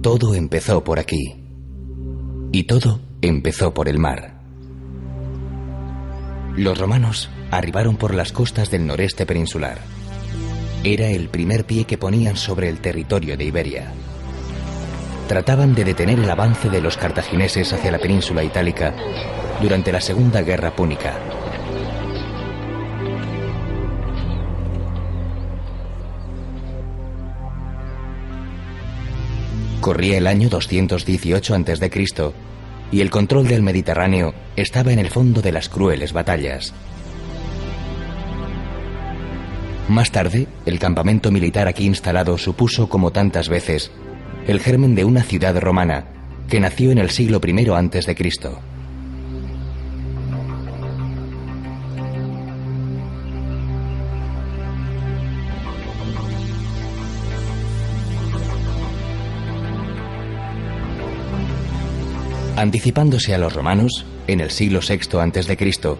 Todo empezó por aquí. Y todo empezó por el mar. Los romanos arribaron por las costas del noreste peninsular. Era el primer pie que ponían sobre el territorio de Iberia. Trataban de detener el avance de los cartagineses hacia la península itálica durante la Segunda Guerra Púnica. Corría el año 218 a.C. y el control del Mediterráneo estaba en el fondo de las crueles batallas. Más tarde, el campamento militar aquí instalado supuso, como tantas veces, el germen de una ciudad romana que nació en el siglo I a.C. Anticipándose a los romanos, en el siglo VI a.C.,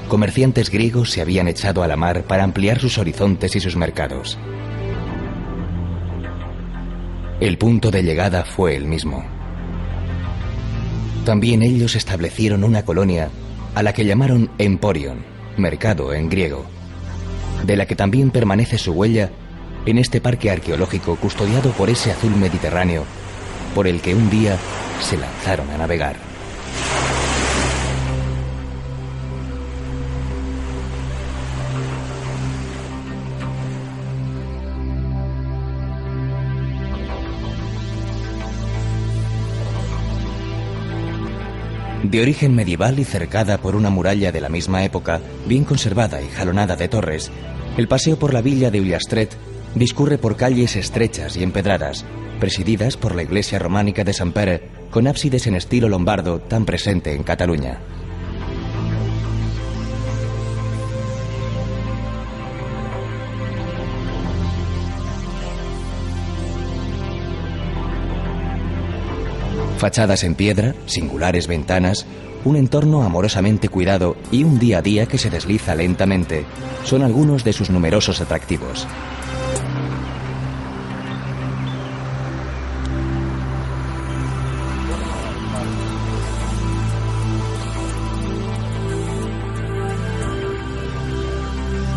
comerciantes griegos se habían echado a la mar para ampliar sus horizontes y sus mercados. El punto de llegada fue el mismo. También ellos establecieron una colonia a la que llamaron Emporion, mercado en griego, de la que también permanece su huella en este parque arqueológico custodiado por ese azul mediterráneo por el que un día se lanzaron a navegar. De origen medieval y cercada por una muralla de la misma época, bien conservada y jalonada de torres, el paseo por la villa de Ullastret discurre por calles estrechas y empedradas, presididas por la iglesia románica de Sant Pere, con ábsides en estilo lombardo tan presente en Cataluña. Fachadas en piedra, singulares ventanas, un entorno amorosamente cuidado y un día a día que se desliza lentamente son algunos de sus numerosos atractivos.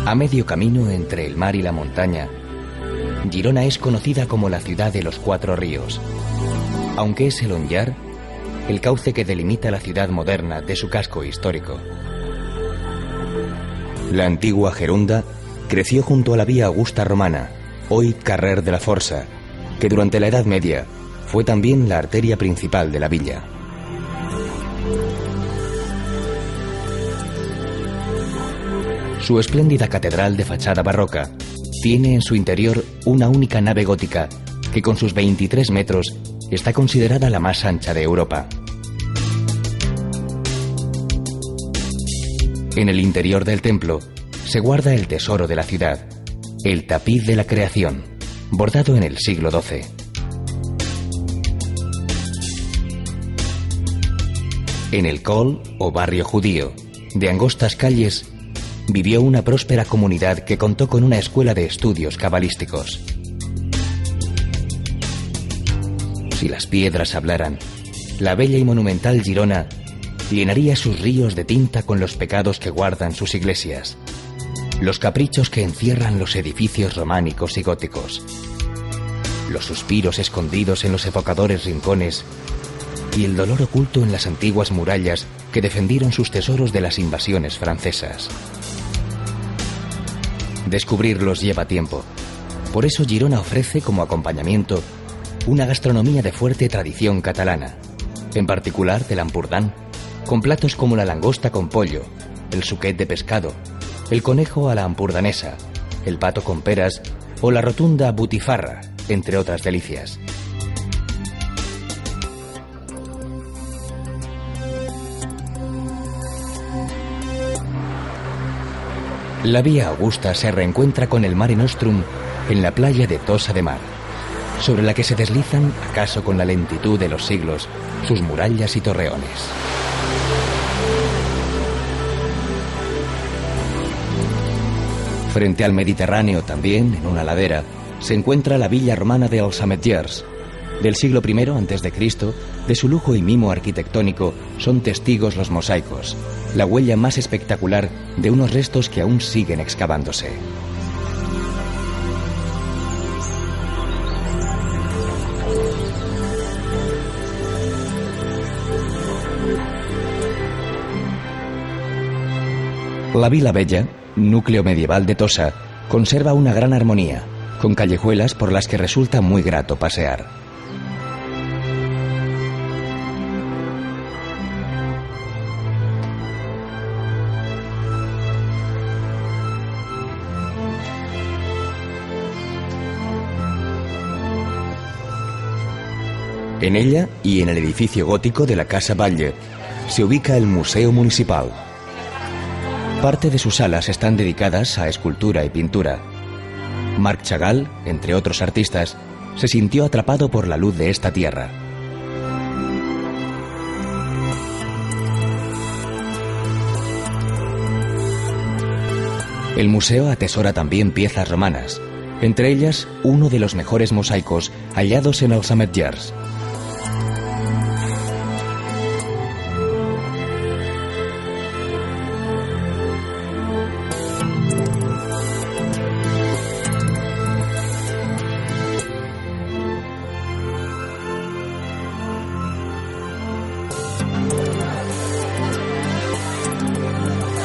A medio camino entre el mar y la montaña, Girona es conocida como la ciudad de los cuatro ríos, aunque es el Onyar el cauce que delimita la ciudad moderna de su casco histórico. La antigua Gerunda creció junto a la vía Augusta romana, hoy Carrer de la Força, que durante la Edad Media fue también la arteria principal de la villa. Su espléndida catedral de fachada barroca tiene en su interior una única nave gótica que con sus 23 metros está considerada la más ancha de Europa. En el interior del templo se guarda el tesoro de la ciudad, el tapiz de la creación, bordado en el siglo XII. En el Col, o barrio judío, de angostas calles, vivió una próspera comunidad que contó con una escuela de estudios cabalísticos. Si las piedras hablaran, la bella y monumental Girona llenaría sus ríos de tinta con los pecados que guardan sus iglesias, los caprichos que encierran los edificios románicos y góticos, los suspiros escondidos en los evocadores rincones y el dolor oculto en las antiguas murallas que defendieron sus tesoros de las invasiones francesas. Descubrirlos lleva tiempo. Por eso Girona ofrece como acompañamiento una gastronomía de fuerte tradición catalana, en particular del Ampurdán, con platos como la langosta con pollo, el suquet de pescado, el conejo a la amburdanesa, el pato con peras o la rotunda butifarra, entre otras delicias. La vía Augusta se reencuentra con el Mare Nostrum en la playa de Tossa de Mar, sobre la que se deslizan, acaso con la lentitud de los siglos, sus murallas y torreones. Frente al Mediterráneo también, en una ladera, se encuentra la villa romana de Els Ametllers, Del siglo I a.C., de su lujo y mimo arquitectónico, son testigos los mosaicos, la huella más espectacular de unos restos que aún siguen excavándose. La Vila Bella, núcleo medieval de Tossa, conserva una gran armonía, con callejuelas por las que resulta muy grato pasear. En ella y en el edificio gótico de la Casa Batlle se ubica el Museo Municipal. Parte de sus salas están dedicadas a escultura y pintura. Marc Chagall, entre otros artistas, se sintió atrapado por la luz de esta tierra. El museo atesora también piezas romanas, entre ellas uno de los mejores mosaicos hallados en els Ametllers.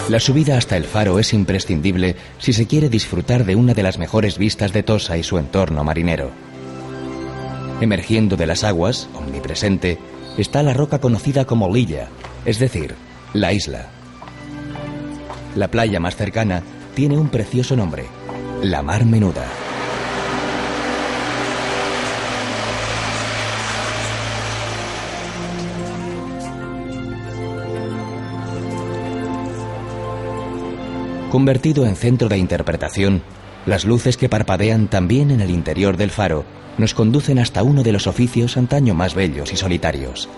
La subida hasta el faro es imprescindible si se quiere disfrutar de una de las mejores vistas de Tossa y su entorno marinero. Emergiendo de las aguas, omnipresente, está la roca conocida como l'illa, es decir, la isla. La playa más cercana tiene un precioso nombre, la Mar Menuda. Convertido en centro de interpretación, las luces que parpadean también en el interior del faro nos conducen hasta uno de los oficios antaño más bellos y solitarios.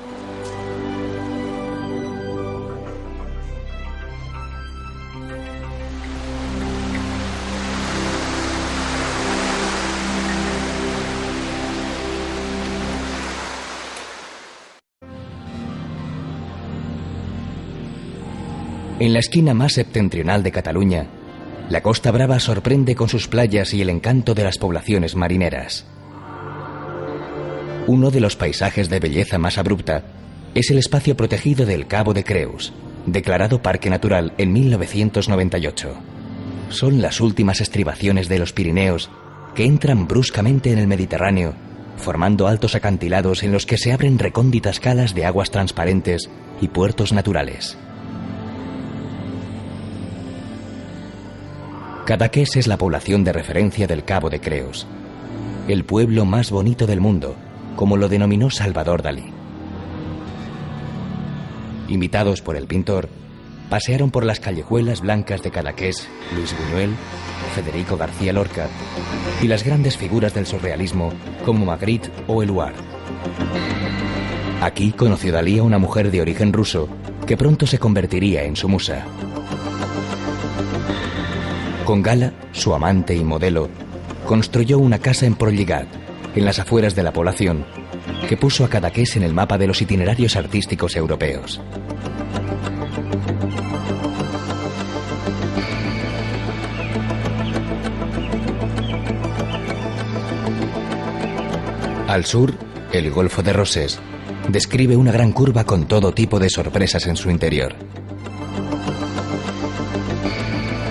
En la esquina más septentrional de Cataluña, la Costa Brava sorprende con sus playas y el encanto de las poblaciones marineras. Uno de los paisajes de belleza más abrupta es el espacio protegido del Cabo de Creus, declarado Parque Natural en 1998. Son las últimas estribaciones de los Pirineos que entran bruscamente en el Mediterráneo, formando altos acantilados en los que se abren recónditas calas de aguas transparentes y puertos naturales. Cadaqués es la población de referencia del Cabo de Creus, el pueblo más bonito del mundo, como lo denominó Salvador Dalí. Invitados por el pintor, pasearon por las callejuelas blancas de Cadaqués Luis Buñuel, Federico García Lorca y las grandes figuras del surrealismo como Magritte o Éluard. Aquí conoció Dalí a una mujer de origen ruso que pronto se convertiría en su musa. Con Gala, su amante y modelo, construyó una casa en Prolligat, en las afueras de la población, que puso a Cadaqués en el mapa de los itinerarios artísticos europeos. Al sur, el Golfo de Roses describe una gran curva con todo tipo de sorpresas en su interior.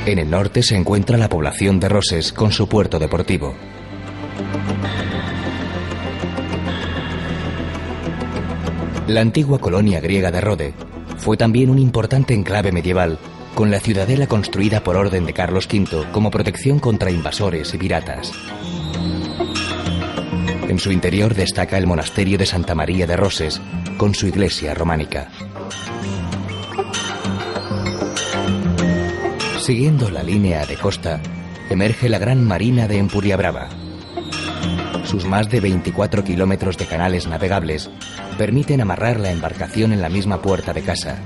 En el norte se encuentra la población de Roses con su puerto deportivo. La antigua colonia griega de Rode fue también un importante enclave medieval, con la ciudadela construida por orden de Carlos V como protección contra invasores y piratas. En su interior destaca el monasterio de Santa María de Roses, con su iglesia románica. Siguiendo la línea de costa, emerge la gran marina de Empuriabrava. Sus más de 24 kilómetros de canales navegables permiten amarrar la embarcación en la misma puerta de casa.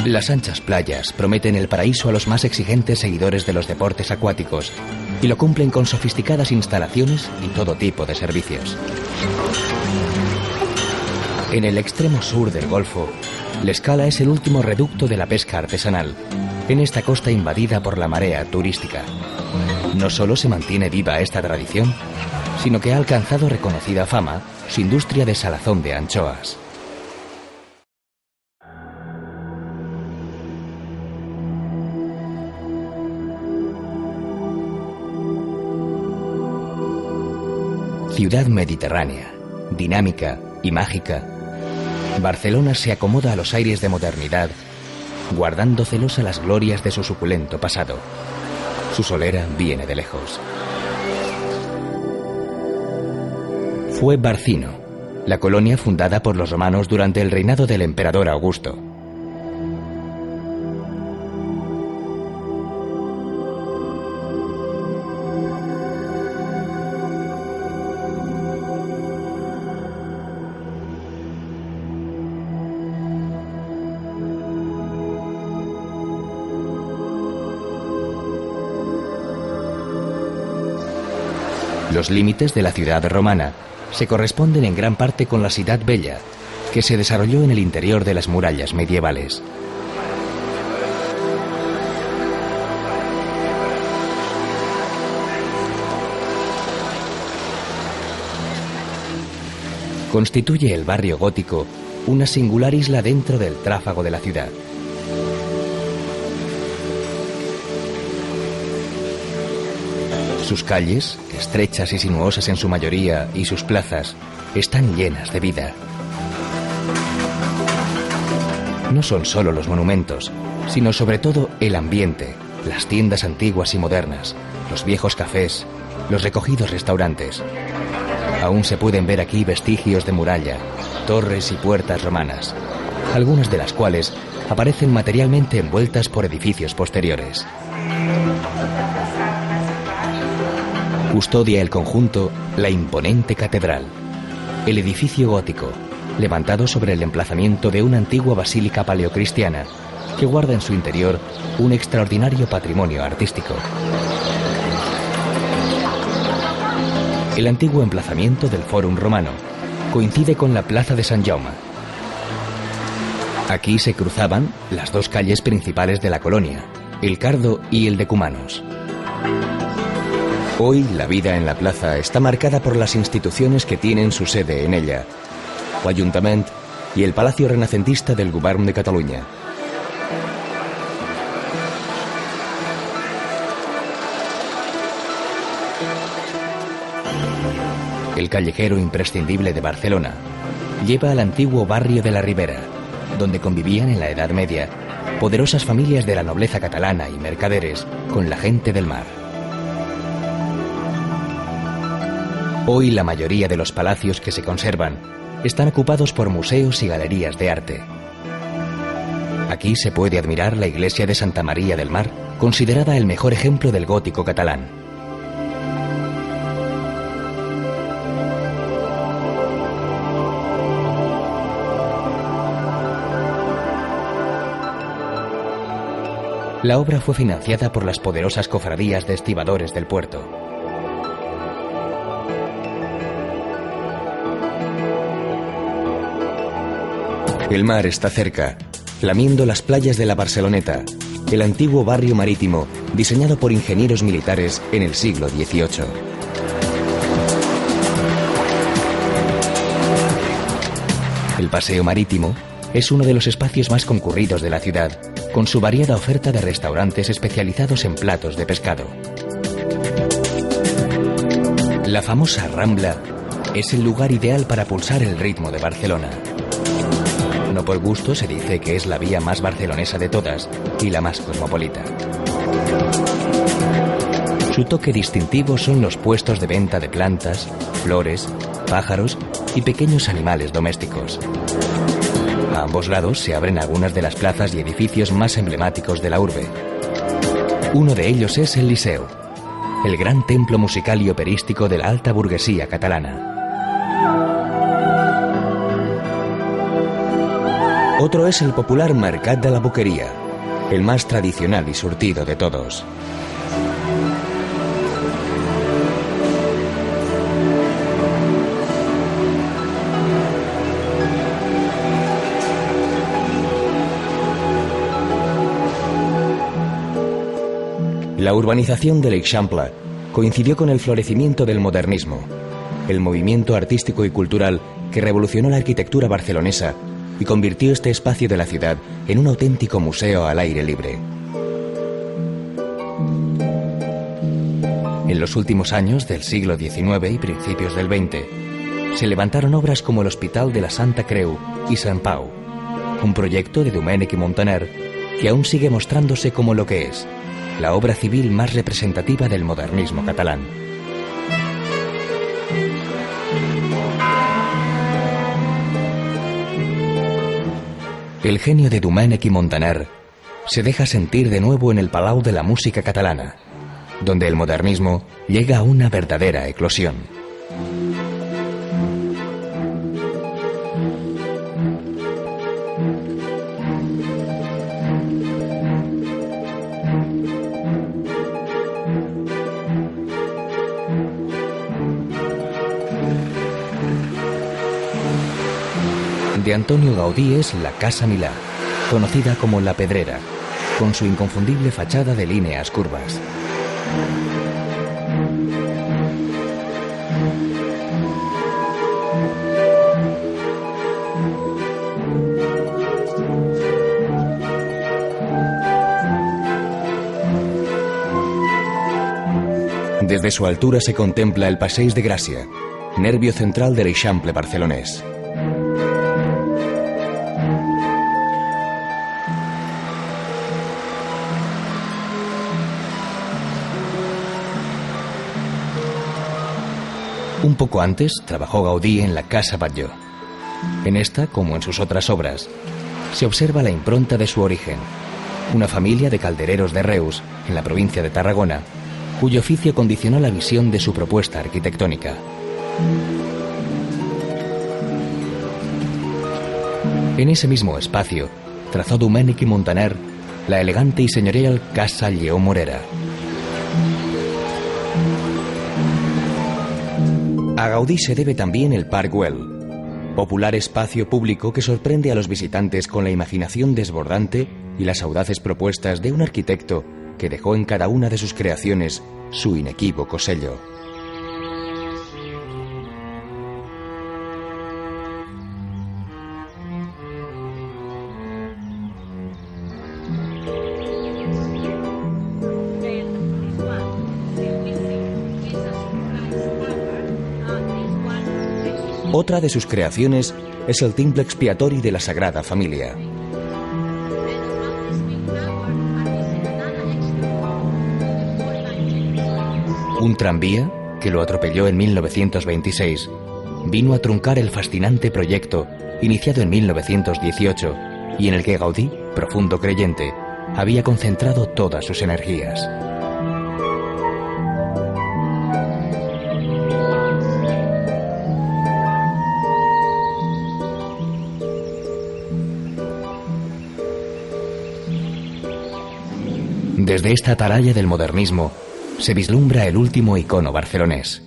Las anchas playas prometen el paraíso a los más exigentes seguidores de los deportes acuáticos, y lo cumplen con sofisticadas instalaciones y todo tipo de servicios. En el extremo sur del Golfo, L'Escala es el último reducto de la pesca artesanal, en esta costa invadida por la marea turística. No solo se mantiene viva esta tradición, sino que ha alcanzado reconocida fama su industria de salazón de anchoas. Ciudad mediterránea, dinámica y mágica, Barcelona se acomoda a los aires de modernidad, guardando celosa las glorias de su suculento pasado. Su solera viene de lejos. Fue Barcino, la colonia fundada por los romanos durante el reinado del emperador Augusto. Los límites de la ciudad romana se corresponden en gran parte con la Ciudad Bella, que se desarrolló en el interior de las murallas medievales. Constituye el barrio gótico una singular isla dentro del tráfago de la ciudad. Sus calles, estrechas y sinuosas en su mayoría, y sus plazas, están llenas de vida. No son solo los monumentos, sino sobre todo el ambiente, las tiendas antiguas y modernas, los viejos cafés, los recogidos restaurantes. Aún se pueden ver aquí vestigios de muralla, torres y puertas romanas, algunas de las cuales aparecen materialmente envueltas por edificios posteriores. Custodia el conjunto la imponente catedral, el edificio gótico, levantado sobre el emplazamiento de una antigua basílica paleocristiana que guarda en su interior un extraordinario patrimonio artístico. El antiguo emplazamiento del Fórum Romano coincide con la Plaza de San Jaume. Aquí se cruzaban las dos calles principales de la colonia, el Cardo y el Decumanos. Hoy la vida en la plaza está marcada por las instituciones que tienen su sede en ella, l'Ajuntament y el Palacio Renacentista del Govern de Cataluña. El callejero imprescindible de Barcelona lleva al antiguo barrio de la Ribera, donde convivían en la Edad Media poderosas familias de la nobleza catalana y mercaderes con la gente del mar. Hoy la mayoría de los palacios que se conservan están ocupados por museos y galerías de arte. Aquí se puede admirar la iglesia de Santa María del Mar, considerada el mejor ejemplo del gótico catalán. La obra fue financiada por las poderosas cofradías de estibadores del puerto. El mar está cerca, lamiendo las playas de la Barceloneta, el antiguo barrio marítimo diseñado por ingenieros militares en el siglo XVIII. El paseo marítimo es uno de los espacios más concurridos de la ciudad, con su variada oferta de restaurantes especializados en platos de pescado. La famosa Rambla es el lugar ideal para pulsar el ritmo de Barcelona. No por gusto se dice que es la vía más barcelonesa de todas y la más cosmopolita. Su toque distintivo son los puestos de venta de plantas, flores, pájaros y pequeños animales domésticos. A ambos lados se abren algunas de las plazas y edificios más emblemáticos de la urbe. Uno de ellos es el Liceu, el gran templo musical y operístico de la alta burguesía catalana. Otro es el popular Mercat de la Boqueria, el más tradicional y surtido de todos. La urbanización de l'Eixample coincidió con el florecimiento del modernismo, el movimiento artístico y cultural que revolucionó la arquitectura barcelonesa y convirtió este espacio de la ciudad en un auténtico museo al aire libre. En los últimos años del siglo XIX y principios del XX, se levantaron obras como el Hospital de la Santa Creu y Sant Pau, un proyecto de Domènech i Montaner que aún sigue mostrándose como lo que es, la obra civil más representativa del modernismo catalán. El genio de Domènech i Montaner se deja sentir de nuevo en el Palau de la Música Catalana, donde el modernismo llega a una verdadera eclosión. De Antonio Gaudí es la Casa Milà, conocida como La Pedrera, con su inconfundible fachada de líneas curvas. Desde su altura se contempla el Passeig de Gràcia, nervio central del Eixample barcelonés. Un poco antes trabajó Gaudí en la Casa Batlló. En esta, como en sus otras obras, se observa la impronta de su origen, una familia de caldereros de Reus, en la provincia de Tarragona, cuyo oficio condicionó la visión de su propuesta arquitectónica. En ese mismo espacio, trazó Domènech i Montaner la elegante y señorial Casa Lleó Morera. A Gaudí se debe también el Parc Güell, popular espacio público que sorprende a los visitantes con la imaginación desbordante y las audaces propuestas de un arquitecto que dejó en cada una de sus creaciones su inequívoco sello. Otra de sus creaciones es el Temple Expiatori de la Sagrada Familia. Un tranvía, que lo atropelló en 1926, vino a truncar el fascinante proyecto iniciado en 1918 y en el que Gaudí, profundo creyente, había concentrado todas sus energías. Desde esta atalaya del modernismo se vislumbra el último icono barcelonés.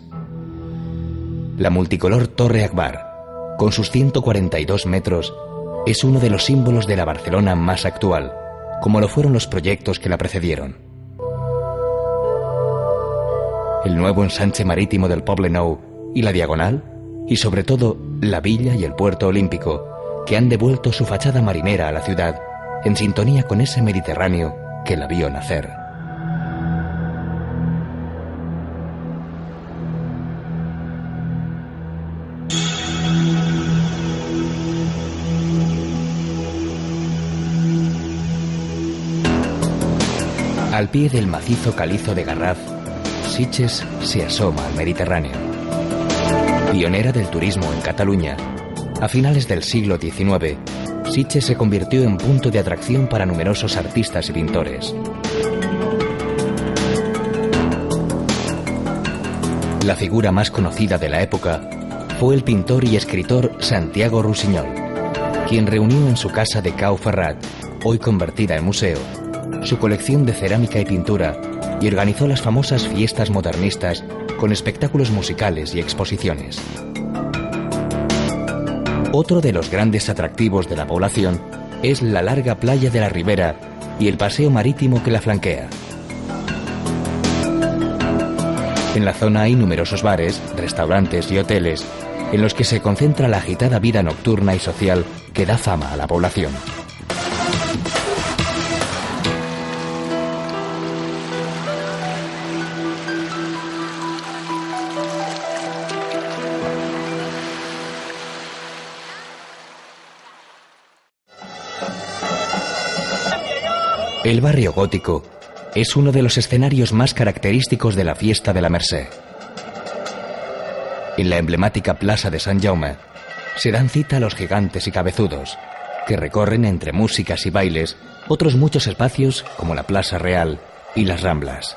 La multicolor Torre Akbar, con sus 142 metros, es uno de los símbolos de la Barcelona más actual, como lo fueron los proyectos que la precedieron. El nuevo ensanche marítimo del Poble Nou y la Diagonal, y sobre todo la villa y el puerto olímpico, que han devuelto su fachada marinera a la ciudad, en sintonía con ese Mediterráneo que la vio nacer. Al pie del macizo calizo de Garraf, Sitges se asoma al Mediterráneo. Pionera del turismo en Cataluña, a finales del siglo XIX, Sitges se convirtió en punto de atracción para numerosos artistas y pintores. La figura más conocida de la época fue el pintor y escritor Santiago Rusiñol, quien reunió en su casa de Cau Ferrat, hoy convertida en museo, su colección de cerámica y pintura y organizó las famosas fiestas modernistas con espectáculos musicales y exposiciones. Otro de los grandes atractivos de la población es la larga playa de la Ribera y el paseo marítimo que la flanquea. En la zona hay numerosos bares, restaurantes y hoteles, en los que se concentra la agitada vida nocturna y social que da fama a la población. El barrio gótico es uno de los escenarios más característicos de la fiesta de la Mercè. En la emblemática Plaza de Sant Jaume se dan cita a los gigantes y cabezudos, que recorren entre músicas y bailes otros muchos espacios como la Plaza Real y las Ramblas.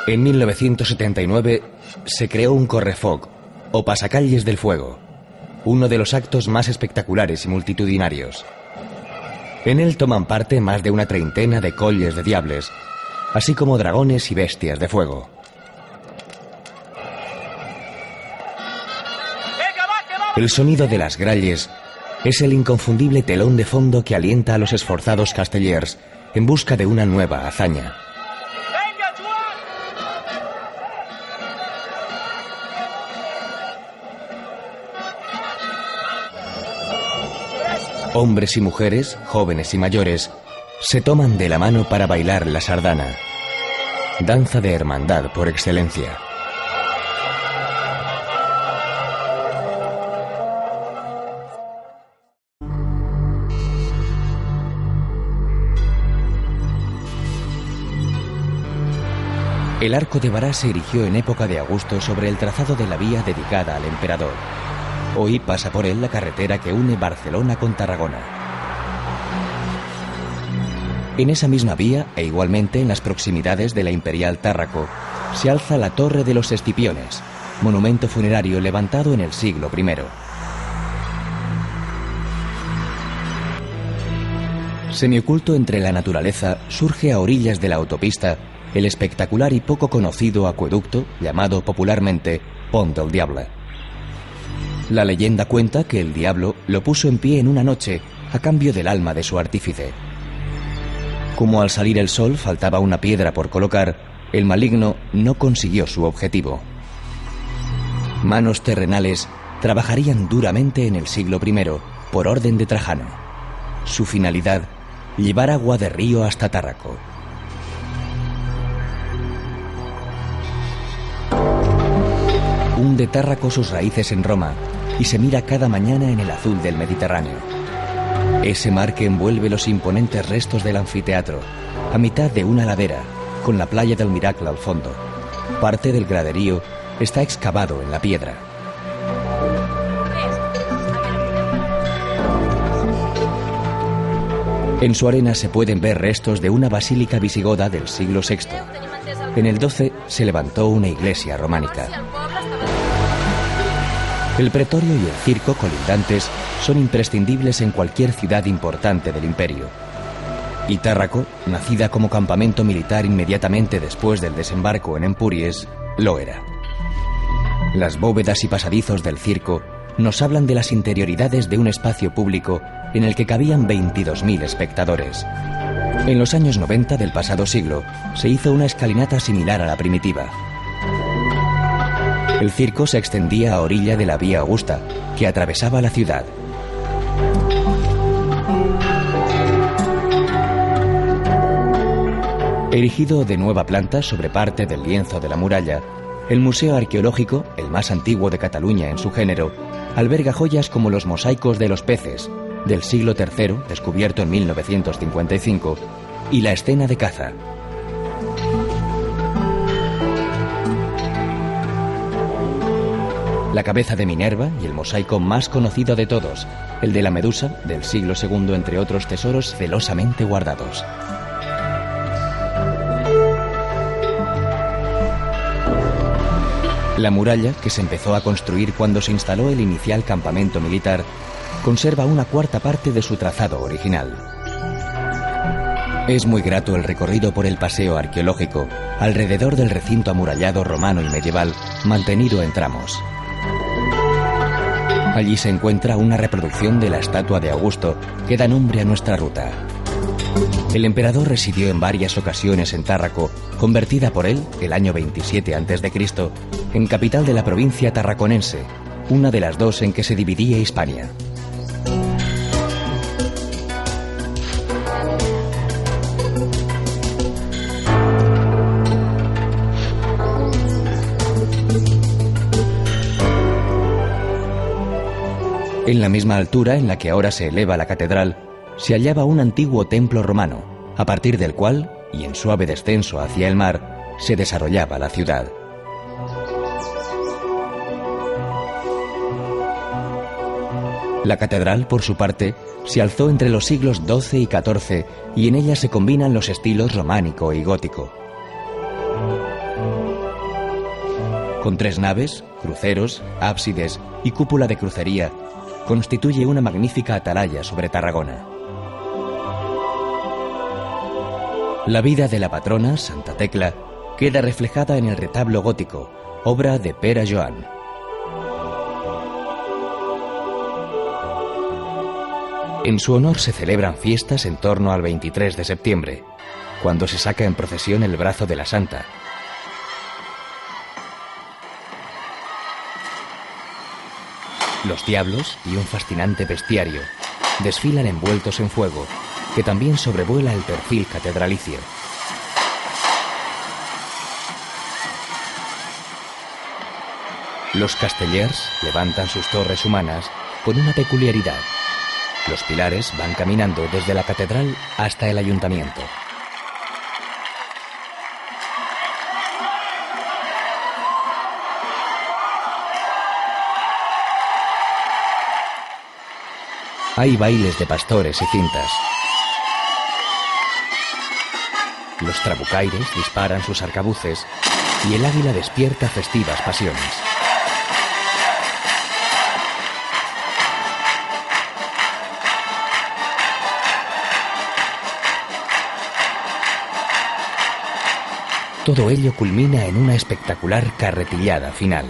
En 1979 se creó un correfoc, o pasacalles del fuego, uno de los actos más espectaculares y multitudinarios. En él toman parte más de una treintena de colles de diables, así como dragones y bestias de fuego. El sonido de las gralles es el inconfundible telón de fondo que alienta a los esforzados castellers en busca de una nueva hazaña. Hombres y mujeres, jóvenes y mayores, se toman de la mano para bailar la sardana, danza de hermandad por excelencia. El arco de Bará se erigió en época de Augusto sobre el trazado de la vía dedicada al emperador. Hoy pasa por él la carretera que une Barcelona con Tarragona. En esa misma vía, e igualmente en las proximidades de la Imperial Tárraco, se alza la Torre de los Escipiones, monumento funerario levantado en el siglo I. Semioculto entre la naturaleza, surge a orillas de la autopista el espectacular y poco conocido acueducto llamado popularmente Pont del Diable. La leyenda cuenta que el diablo lo puso en pie en una noche a cambio del alma de su artífice. Como al salir el sol faltaba una piedra por colocar, el maligno no consiguió su objetivo. Manos terrenales trabajarían duramente en el siglo I por orden de Trajano. Su finalidad, llevar agua de río hasta Tárraco. Hunde Tárraco sus raíces en Roma y se mira cada mañana en el azul del Mediterráneo. Ese mar que envuelve los imponentes restos del anfiteatro, a mitad de una ladera, con la playa del Miracle al fondo. Parte del graderío está excavado en la piedra. En su arena se pueden ver restos de una basílica visigoda del siglo VI. En el XII se levantó una iglesia románica. El pretorio y el circo colindantes son imprescindibles en cualquier ciudad importante del imperio. Y Tárraco, nacida como campamento militar inmediatamente después del desembarco en Empúries, lo era. Las bóvedas y pasadizos del circo nos hablan de las interioridades de un espacio público en el que cabían 22.000 espectadores. En los años 90 del pasado siglo se hizo una escalinata similar a la primitiva. El circo se extendía a orilla de la Vía Augusta, que atravesaba la ciudad. Erigido de nueva planta sobre parte del lienzo de la muralla, el Museo Arqueológico, el más antiguo de Cataluña en su género, alberga joyas como los mosaicos de los peces, del siglo III, descubierto en 1955, y la escena de caza. La cabeza de Minerva y el mosaico más conocido de todos, el de la Medusa, del siglo II, entre otros tesoros celosamente guardados. La muralla, que se empezó a construir cuando se instaló el inicial campamento militar, conserva una cuarta parte de su trazado original. Es muy grato el recorrido por el paseo arqueológico, alrededor del recinto amurallado romano y medieval, mantenido en tramos. Allí se encuentra una reproducción de la estatua de Augusto que da nombre a nuestra ruta. El emperador residió en varias ocasiones en Tárraco, convertida por él, el año 27 a.C., en capital de la provincia tarraconense, una de las dos en que se dividía Hispania. En la misma altura en la que ahora se eleva la catedral, se hallaba un antiguo templo romano, a partir del cual, y en suave descenso hacia el mar, se desarrollaba la ciudad. La catedral, por su parte, se alzó entre los siglos XII y XIV y en ella se combinan los estilos románico y gótico. Con 3 naves, cruceros, ábsides y cúpula de crucería, constituye una magnífica atalaya sobre Tarragona. La vida de la patrona, Santa Tecla, queda reflejada en el retablo gótico, obra de Pere Joan. En su honor se celebran fiestas en torno al 23 de septiembre, cuando se saca en procesión el brazo de la Santa. Los diablos y un fascinante bestiario desfilan envueltos en fuego, que también sobrevuela el perfil catedralicio. Los castellers levantan sus torres humanas con una peculiaridad. Los pilares van caminando desde la catedral hasta el ayuntamiento. Hay bailes de pastores y cintas. Los trabucaires disparan sus arcabuces y el águila despierta festivas pasiones. Todo ello culmina en una espectacular carretillada final.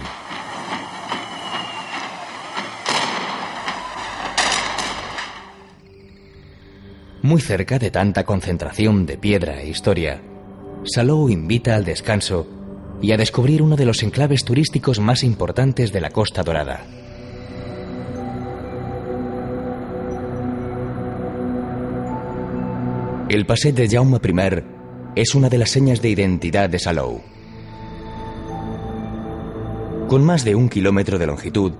Muy cerca de tanta concentración de piedra e historia, Salou invita al descanso y a descubrir uno de los enclaves turísticos más importantes de la Costa Dorada. El Passeig de Jaume I es una de las señas de identidad de Salou. Con más de 1 kilómetro de longitud,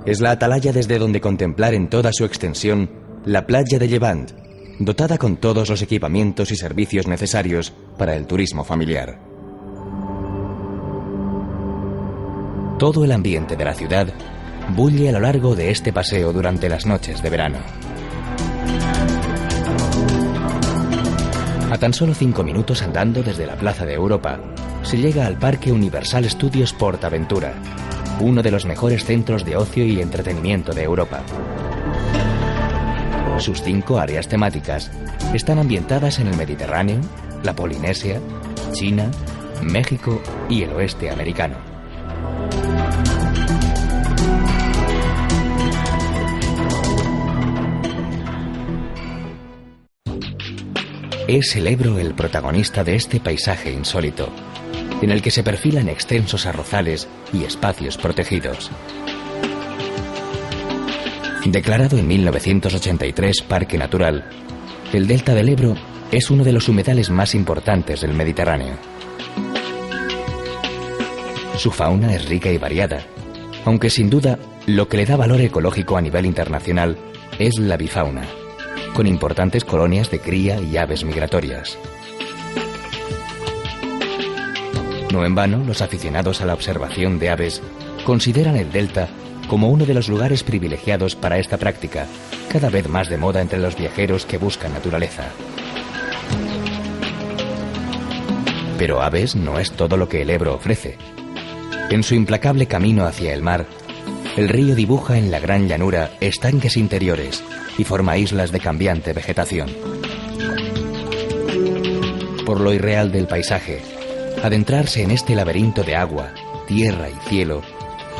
es la atalaya desde donde contemplar en toda su extensión la playa de Llevant, dotada con todos los equipamientos y servicios necesarios para el turismo familiar. Todo el ambiente de la ciudad bulle a lo largo de este paseo durante las noches de verano. A tan solo 5 minutos andando desde la Plaza de Europa, se llega al Parque Universal Studios PortAventura, uno de los mejores centros de ocio y entretenimiento de Europa. Sus 5 áreas temáticas están ambientadas en el Mediterráneo, la Polinesia, China, México y el oeste americano. Es el Ebro el protagonista de este paisaje insólito, en el que se perfilan extensos arrozales y espacios protegidos. Declarado en 1983 Parque Natural, el delta del Ebro es uno de los humedales más importantes del Mediterráneo. Su fauna es rica y variada, aunque sin duda lo que le da valor ecológico a nivel internacional es la avifauna, con importantes colonias de cría y aves migratorias. No en vano, los aficionados a la observación de aves consideran el delta como uno de los lugares privilegiados para esta práctica, cada vez más de moda entre los viajeros que buscan naturaleza. Pero aves no es todo lo que el Ebro ofrece. En su implacable camino hacia el mar, el río dibuja en la gran llanura estanques interiores y forma islas de cambiante vegetación. Por lo irreal del paisaje, adentrarse en este laberinto de agua, tierra y cielo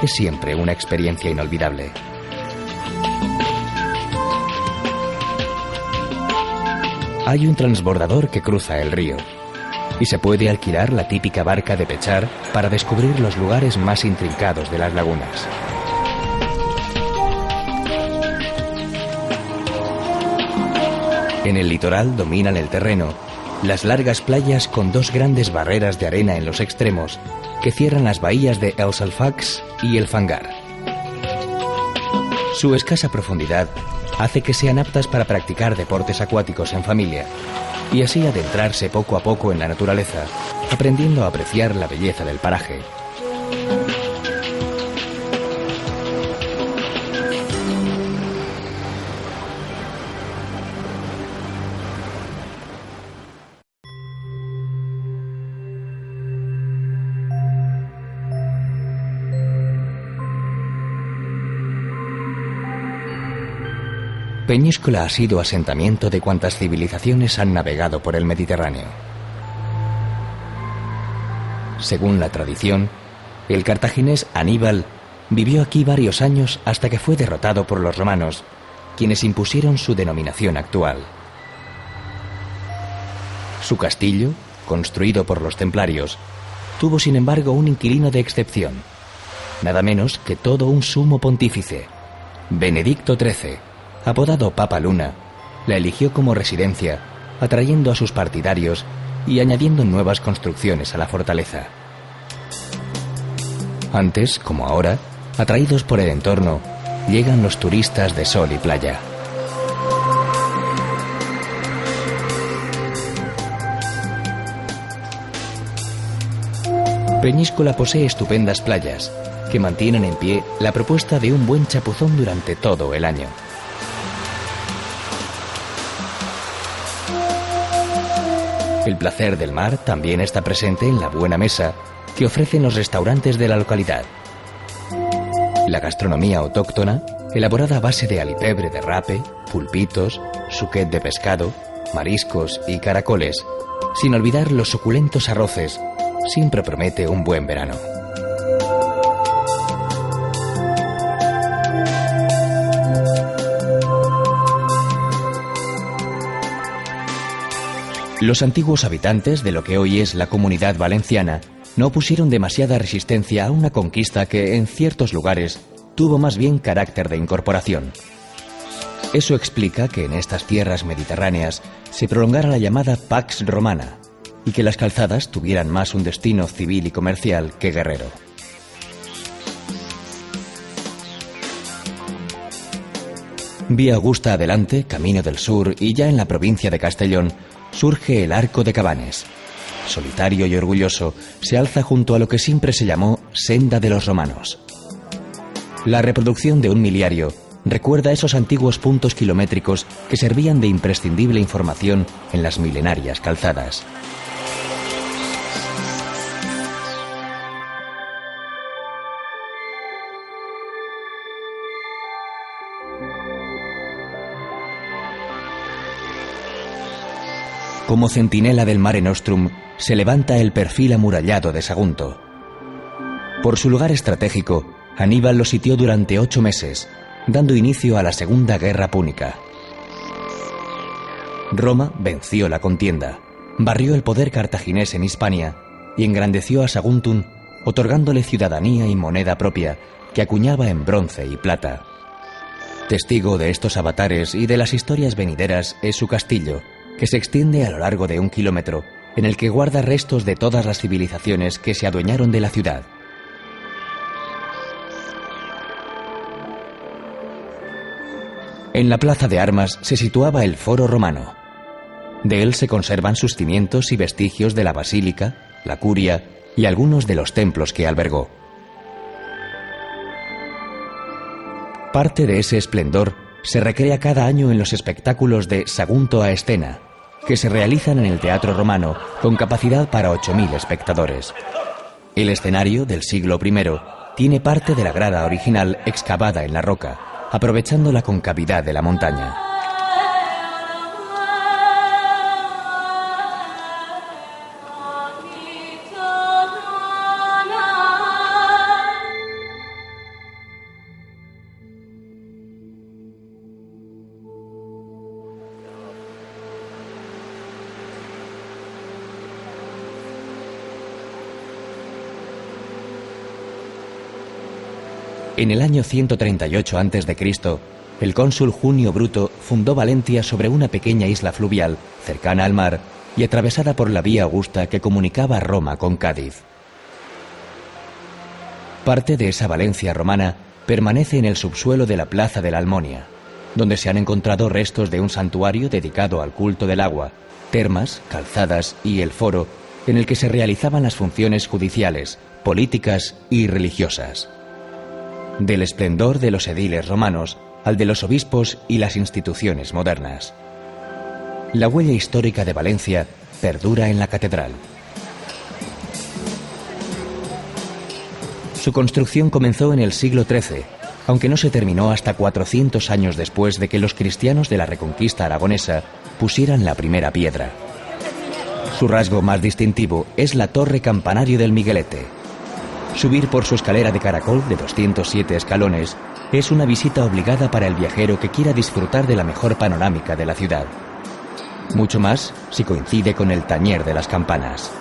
es siempre una experiencia inolvidable. hay un transbordador que cruza el río y se puede alquilar la típica barca de pechar para descubrir los lugares más intrincados de las lagunas. En el litoral dominan el terreno las largas playas con dos grandes barreras de arena en los extremos que cierran las bahías de El Salfax y el Fangar. Su escasa profundidad hace que sean aptas para practicar deportes acuáticos en familia y así adentrarse poco a poco en la naturaleza, aprendiendo a apreciar la belleza del paraje. Peñíscola ha sido asentamiento de cuantas civilizaciones han navegado por el Mediterráneo. Según la tradición, el cartaginés Aníbal vivió aquí varios años hasta que fue derrotado por los romanos, quienes impusieron su denominación actual. Su castillo, construido por los templarios, tuvo sin embargo un inquilino de excepción, nada menos que todo un sumo pontífice, Benedicto XIII, apodado Papa Luna, la eligió como residencia, atrayendo a sus partidarios y añadiendo nuevas construcciones a la fortaleza. Antes, como ahora, atraídos por el entorno, llegan los turistas de sol y playa. Peñíscola posee estupendas playas que mantienen en pie la propuesta de un buen chapuzón durante todo el año. El placer del mar también está presente en la buena mesa que ofrecen los restaurantes de la localidad. La gastronomía autóctona, elaborada a base de alipebre de rape, pulpitos, suquet de pescado, mariscos y caracoles, sin olvidar los suculentos arroces, siempre promete un buen verano. Los antiguos habitantes de lo que hoy es la Comunidad Valenciana no opusieron demasiada resistencia a una conquista que, en ciertos lugares, tuvo más bien carácter de incorporación. Eso explica que en estas tierras mediterráneas se prolongara la llamada Pax Romana y que las calzadas tuvieran más un destino civil y comercial que guerrero. Vía Augusta adelante, camino del sur y ya en la provincia de Castellón, surge el Arco de Cabanes. Solitario y orgulloso, se alza junto a lo que siempre se llamó Senda de los Romanos. La reproducción de un miliario recuerda esos antiguos puntos kilométricos que servían de imprescindible información en las milenarias calzadas. Como centinela del Mare Nostrum, se levanta el perfil amurallado de Sagunto. Por su lugar estratégico, Aníbal lo sitió durante 8 meses, dando inicio a la Segunda Guerra Púnica. Roma venció la contienda, barrió el poder cartaginés en Hispania y engrandeció a Saguntum, otorgándole ciudadanía y moneda propia que acuñaba en bronce y plata. Testigo de estos avatares y de las historias venideras es su castillo, que se extiende a lo largo de 1 kilómetro, en el que guarda restos de todas las civilizaciones que se adueñaron de la ciudad. En la plaza de armas se situaba el Foro Romano. De él se conservan sus cimientos y vestigios de la basílica, la curia y algunos de los templos que albergó. Parte de ese esplendor se recrea cada año en los espectáculos de Sagunto a Escena, que se realizan en el Teatro Romano con capacidad para 8.000 espectadores. El escenario del siglo I tiene parte de la grada original excavada en la roca, aprovechando la concavidad de la montaña. En el año 138 a.C., el cónsul Junio Bruto fundó Valentia sobre una pequeña isla fluvial cercana al mar y atravesada por la vía Augusta que comunicaba Roma con Cádiz. Parte de esa Valencia romana permanece en el subsuelo de la Plaza de la Almonia, donde se han encontrado restos de un santuario dedicado al culto del agua, termas, calzadas y el foro en el que se realizaban las funciones judiciales, políticas y religiosas. Del esplendor de los ediles romanos al de los obispos y las instituciones modernas. La huella histórica de Valencia perdura en la catedral. Su construcción comenzó en el siglo XIII, aunque no se terminó hasta 400 años después de que los cristianos de la Reconquista aragonesa pusieran la primera piedra. Su rasgo más distintivo es la torre campanario del Miguelete. Subir por su escalera de caracol de 207 escalones es una visita obligada para el viajero que quiera disfrutar de la mejor panorámica de la ciudad. Mucho más si coincide con el tañer de las campanas.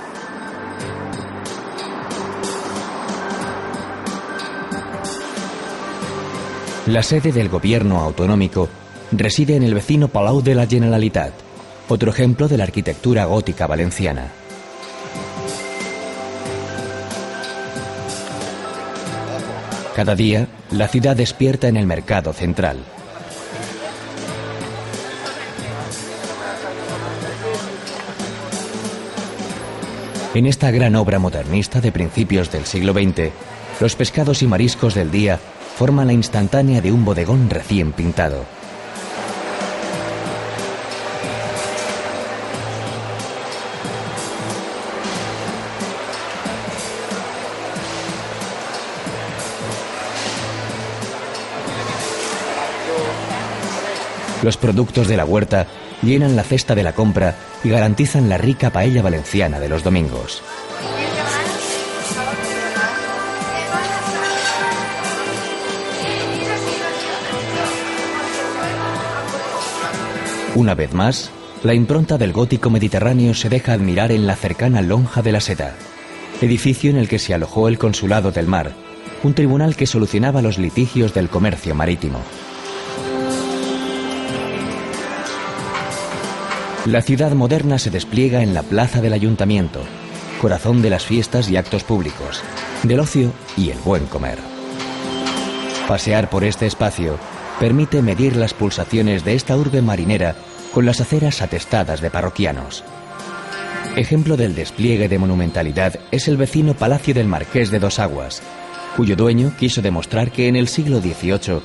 La sede del gobierno autonómico reside en el vecino Palau de la Generalitat, otro ejemplo de la arquitectura gótica valenciana. Cada día, la ciudad despierta en el mercado central. En esta gran obra modernista de principios del siglo XX, los pescados y mariscos del día forman la instantánea de un bodegón recién pintado. Los productos de la huerta llenan la cesta de la compra y garantizan la rica paella valenciana de los domingos. Una vez más, la impronta del gótico mediterráneo se deja admirar en la cercana Lonja de la Seda, edificio en el que se alojó el Consulado del Mar, un tribunal que solucionaba los litigios del comercio marítimo. La ciudad moderna se despliega en la plaza del Ayuntamiento, corazón de las fiestas y actos públicos, del ocio y el buen comer. Pasear por este espacio permite medir las pulsaciones de esta urbe marinera con las aceras atestadas de parroquianos. Ejemplo del despliegue de monumentalidad es el vecino Palacio del Marqués de Dos Aguas, cuyo dueño quiso demostrar que en el siglo XVIII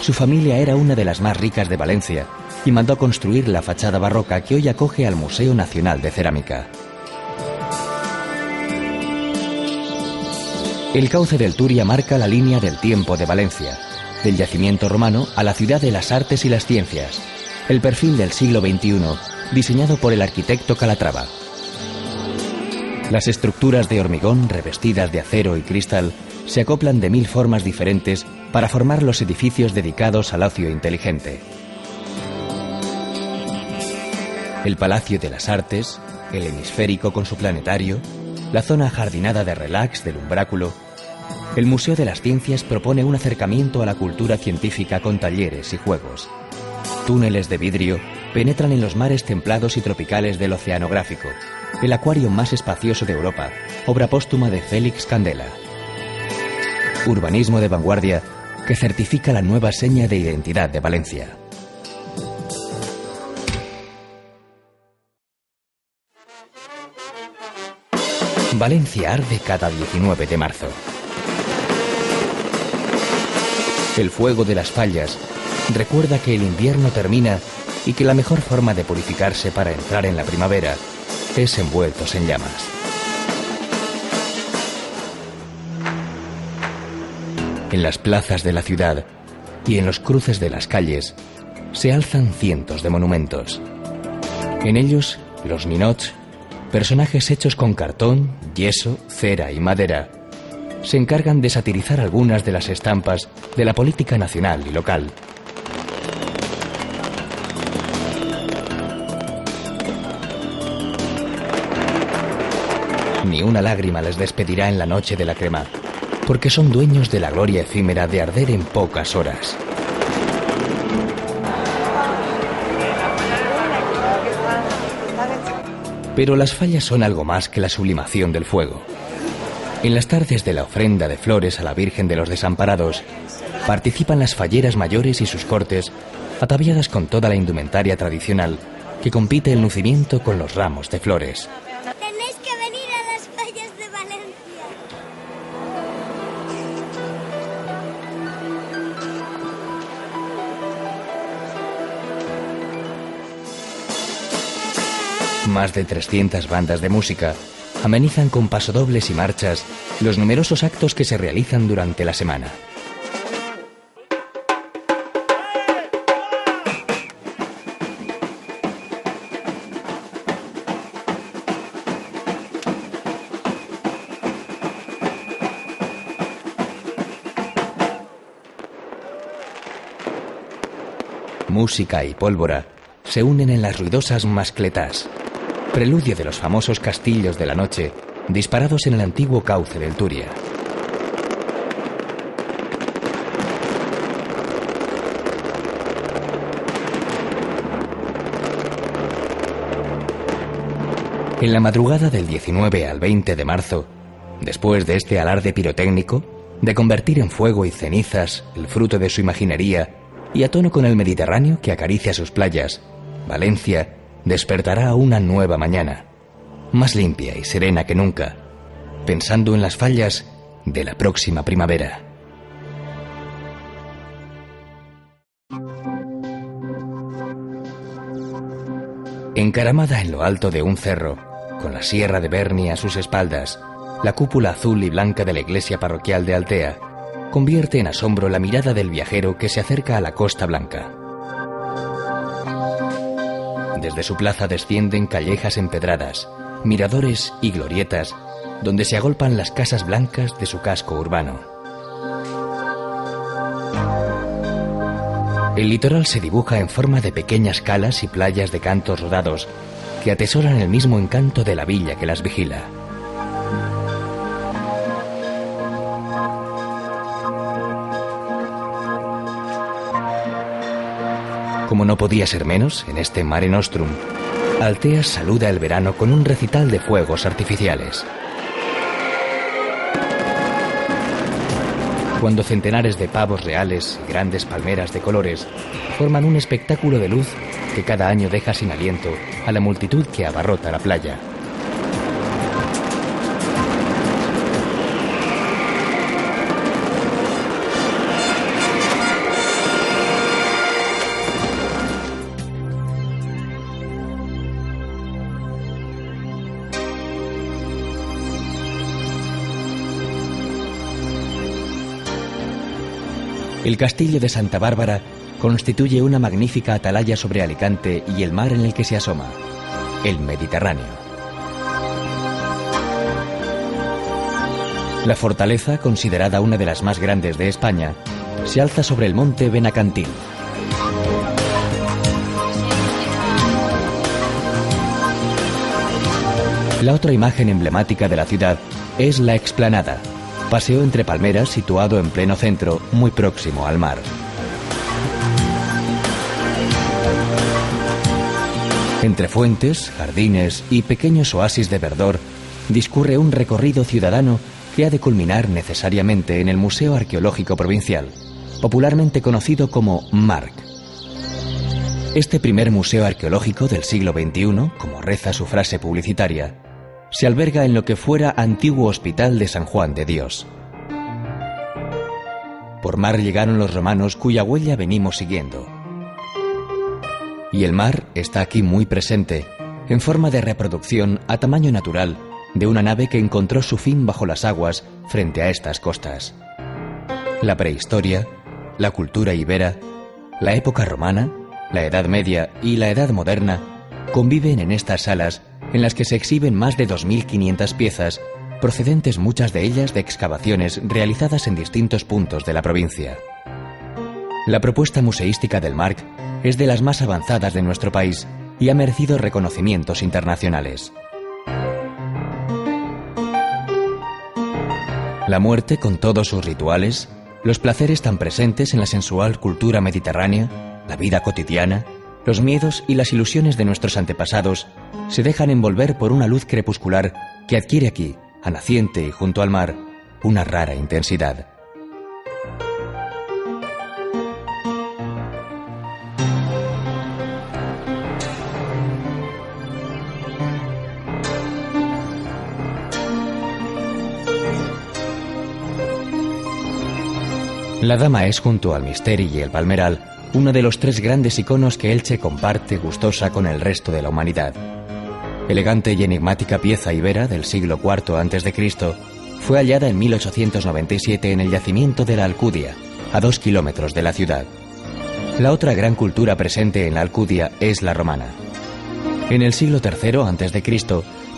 su familia era una de las más ricas de Valencia y mandó construir la fachada barroca que hoy acoge al Museo Nacional de Cerámica. El cauce del Turia marca la línea del tiempo de Valencia, del yacimiento romano a la ciudad de las artes y las ciencias, el perfil del siglo XXI, diseñado por el arquitecto Calatrava. Las estructuras de hormigón revestidas de acero y cristal se acoplan de 1000 formas diferentes para formar los edificios dedicados al ocio inteligente. El Palacio de las Artes, el hemisférico con su planetario, la zona ajardinada de relax del Umbráculo. El Museo de las Ciencias propone un acercamiento a la cultura científica con talleres y juegos. Túneles de vidrio penetran en los mares templados y tropicales del Oceanográfico, el acuario más espacioso de Europa, obra póstuma de Félix Candela. Urbanismo de vanguardia que certifica la nueva seña de identidad de Valencia. Valencia arde cada 19 de marzo. El fuego de las fallas recuerda que el invierno termina y que la mejor forma de purificarse para entrar en la primavera es envueltos en llamas. En las plazas de la ciudad y en los cruces de las calles se alzan cientos de monumentos. En ellos, los ninots, personajes hechos con cartón, yeso, cera y madera, se encargan de satirizar algunas de las estampas de la política nacional y local. Ni una lágrima les despedirá en la noche de la crema, porque son dueños de la gloria efímera de arder en pocas horas. Pero las fallas son algo más que la sublimación del fuego. En las tardes de la ofrenda de flores a la Virgen de los Desamparados, participan las falleras mayores y sus cortes, ataviadas con toda la indumentaria tradicional, que compite el lucimiento con los ramos de flores. Tenéis que venir a las fallas de Valencia. Más de 300 bandas de música amenizan con pasodobles y marchas los numerosos actos que se realizan durante la semana. Música y pólvora se unen en las ruidosas mascletas, preludio de los famosos castillos de la noche, disparados en el antiguo cauce del Turia. En la madrugada del 19 al 20 de marzo, después de este alarde pirotécnico, de convertir en fuego y cenizas el fruto de su imaginería, y a tono con el Mediterráneo que acaricia sus playas, Valencia despertará a una nueva mañana, más limpia y serena que nunca, pensando en las fallas de la próxima primavera. Encaramada en lo alto de un cerro, con la Sierra de Berni a sus espaldas, la cúpula azul y blanca de la iglesia parroquial de Altea convierte en asombro la mirada del viajero que se acerca a la Costa Blanca. Desde su plaza descienden callejas empedradas, miradores y glorietas, donde se agolpan las casas blancas de su casco urbano. El litoral se dibuja en forma de pequeñas calas y playas de cantos rodados que atesoran el mismo encanto de la villa que las vigila. Como no podía ser menos, en este Mare Nostrum, Altea saluda el verano con un recital de fuegos artificiales. Cuando centenares de pavos reales y grandes palmeras de colores forman un espectáculo de luz que cada año deja sin aliento a la multitud que abarrota la playa. El castillo de Santa Bárbara constituye una magnífica atalaya sobre Alicante y el mar en el que se asoma, el Mediterráneo. La fortaleza, considerada una de las más grandes de España, se alza sobre el monte Benacantil. La otra imagen emblemática de la ciudad es la explanada, paseo entre palmeras situado en pleno centro, muy próximo al mar. Entre fuentes, jardines y pequeños oasis de verdor, discurre un recorrido ciudadano que ha de culminar necesariamente en el Museo Arqueológico Provincial, popularmente conocido como MARC. Este primer museo arqueológico del siglo XXI, como reza su frase publicitaria, se alberga en lo que fuera antiguo Hospital de San Juan de Dios. Por mar llegaron los romanos cuya huella venimos siguiendo. Y el mar está aquí muy presente, en forma de reproducción a tamaño natural de una nave que encontró su fin bajo las aguas frente a estas costas. La prehistoria, la cultura ibera, la época romana, la Edad Media y la Edad Moderna conviven en estas salas en las que se exhiben más de 2.500 piezas, procedentes muchas de ellas de excavaciones realizadas en distintos puntos de la provincia. La propuesta museística del MARC es de las más avanzadas de nuestro país y ha merecido reconocimientos internacionales. La muerte con todos sus rituales, los placeres tan presentes en la sensual cultura mediterránea, la vida cotidiana, los miedos y las ilusiones de nuestros antepasados se dejan envolver por una luz crepuscular que adquiere aquí, a naciente y junto al mar, una rara intensidad. La Dama es, junto al Misteri y el Palmeral, uno de los tres grandes iconos que Elche comparte gustosa con el resto de la humanidad. Elegante y enigmática pieza ibera del siglo IV a.C., fue hallada en 1897 en el yacimiento de la Alcudia, a 2 kilómetros de la ciudad. La otra gran cultura presente en la Alcudia es la romana. En el siglo III a.C.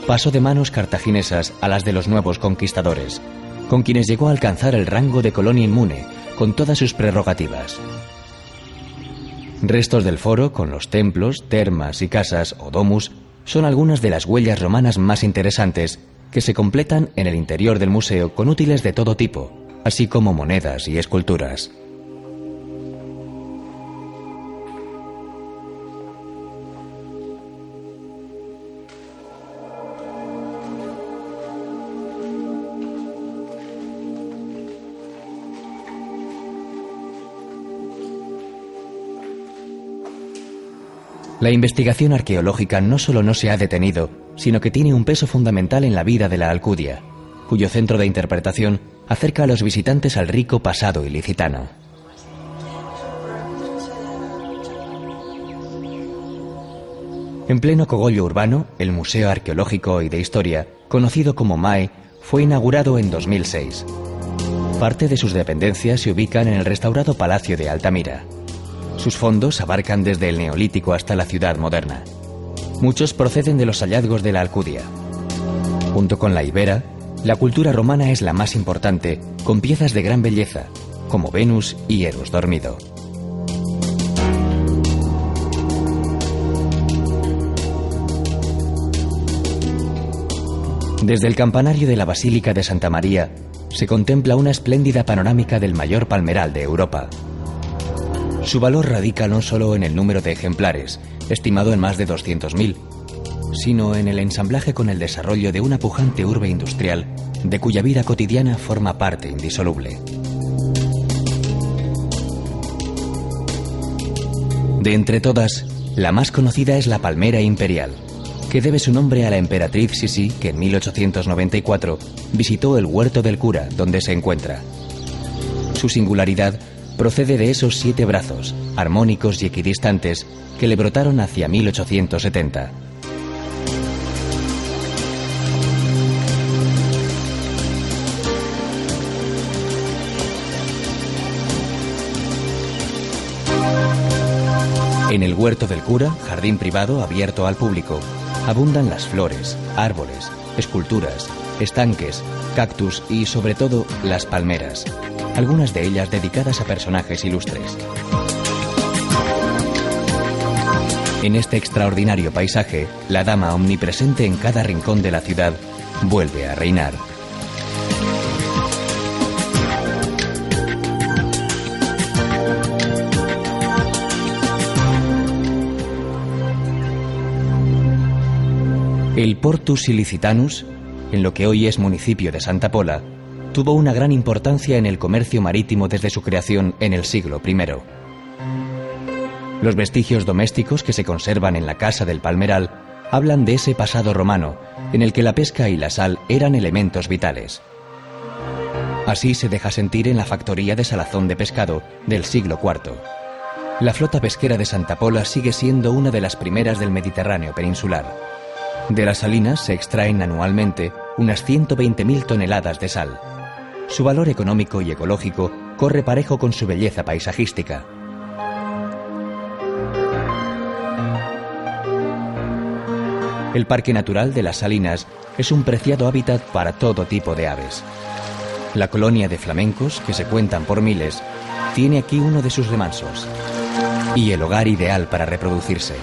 pasó de manos cartaginesas a las de los nuevos conquistadores, con quienes llegó a alcanzar el rango de colonia inmune, con todas sus prerrogativas. Restos del foro, con los templos, termas y casas o domus, son algunas de las huellas romanas más interesantes que se completan en el interior del museo con útiles de todo tipo, así como monedas y esculturas. La investigación arqueológica no solo no se ha detenido, sino que tiene un peso fundamental en la vida de la Alcudia, cuyo centro de interpretación acerca a los visitantes al rico pasado ilicitano. En pleno cogollo urbano, el Museo Arqueológico y de Historia, conocido como MAE, fue inaugurado en 2006. Parte de sus dependencias se ubican en el restaurado Palacio de Altamira. Sus fondos abarcan desde el Neolítico hasta la ciudad moderna. Muchos proceden de los hallazgos de la Alcudia. Junto con la ibera, la cultura romana es la más importante, con piezas de gran belleza, como Venus y Eros dormido. Desde el campanario de la Basílica de Santa María se contempla una espléndida panorámica del mayor palmeral de Europa. Su valor radica no solo en el número de ejemplares, estimado en más de 200.000, sino en el ensamblaje con el desarrollo de una pujante urbe industrial de cuya vida cotidiana forma parte indisoluble. De entre todas, la más conocida es la Palmera Imperial, que debe su nombre a la emperatriz Sisi, que en 1894 visitó el Huerto del Cura, donde se encuentra. Su singularidad procede de esos 7 brazos, armónicos y equidistantes, que le brotaron hacia 1870. En el Huerto del Cura, jardín privado abierto al público, abundan las flores, árboles, esculturas, estanques, cactus y, sobre todo, las palmeras, algunas de ellas dedicadas a personajes ilustres. En este extraordinario paisaje, la dama omnipresente en cada rincón de la ciudad vuelve a reinar. El Portus Ilicitanus, en lo que hoy es municipio de Santa Pola, tuvo una gran importancia en el comercio marítimo desde su creación en el siglo I. Los vestigios domésticos que se conservan en la Casa del Palmeral hablan de ese pasado romano, en el que la pesca y la sal eran elementos vitales. Así se deja sentir en la factoría de salazón de pescado del siglo IV. La flota pesquera de Santa Pola sigue siendo una de las primeras del Mediterráneo peninsular. De las salinas se extraen anualmente unas 120.000 toneladas de sal. Su valor económico y ecológico corre parejo con su belleza paisajística. El Parque Natural de las Salinas es un preciado hábitat para todo tipo de aves. La colonia de flamencos, que se cuentan por miles, tiene aquí uno de sus remansos y el hogar ideal para reproducirse.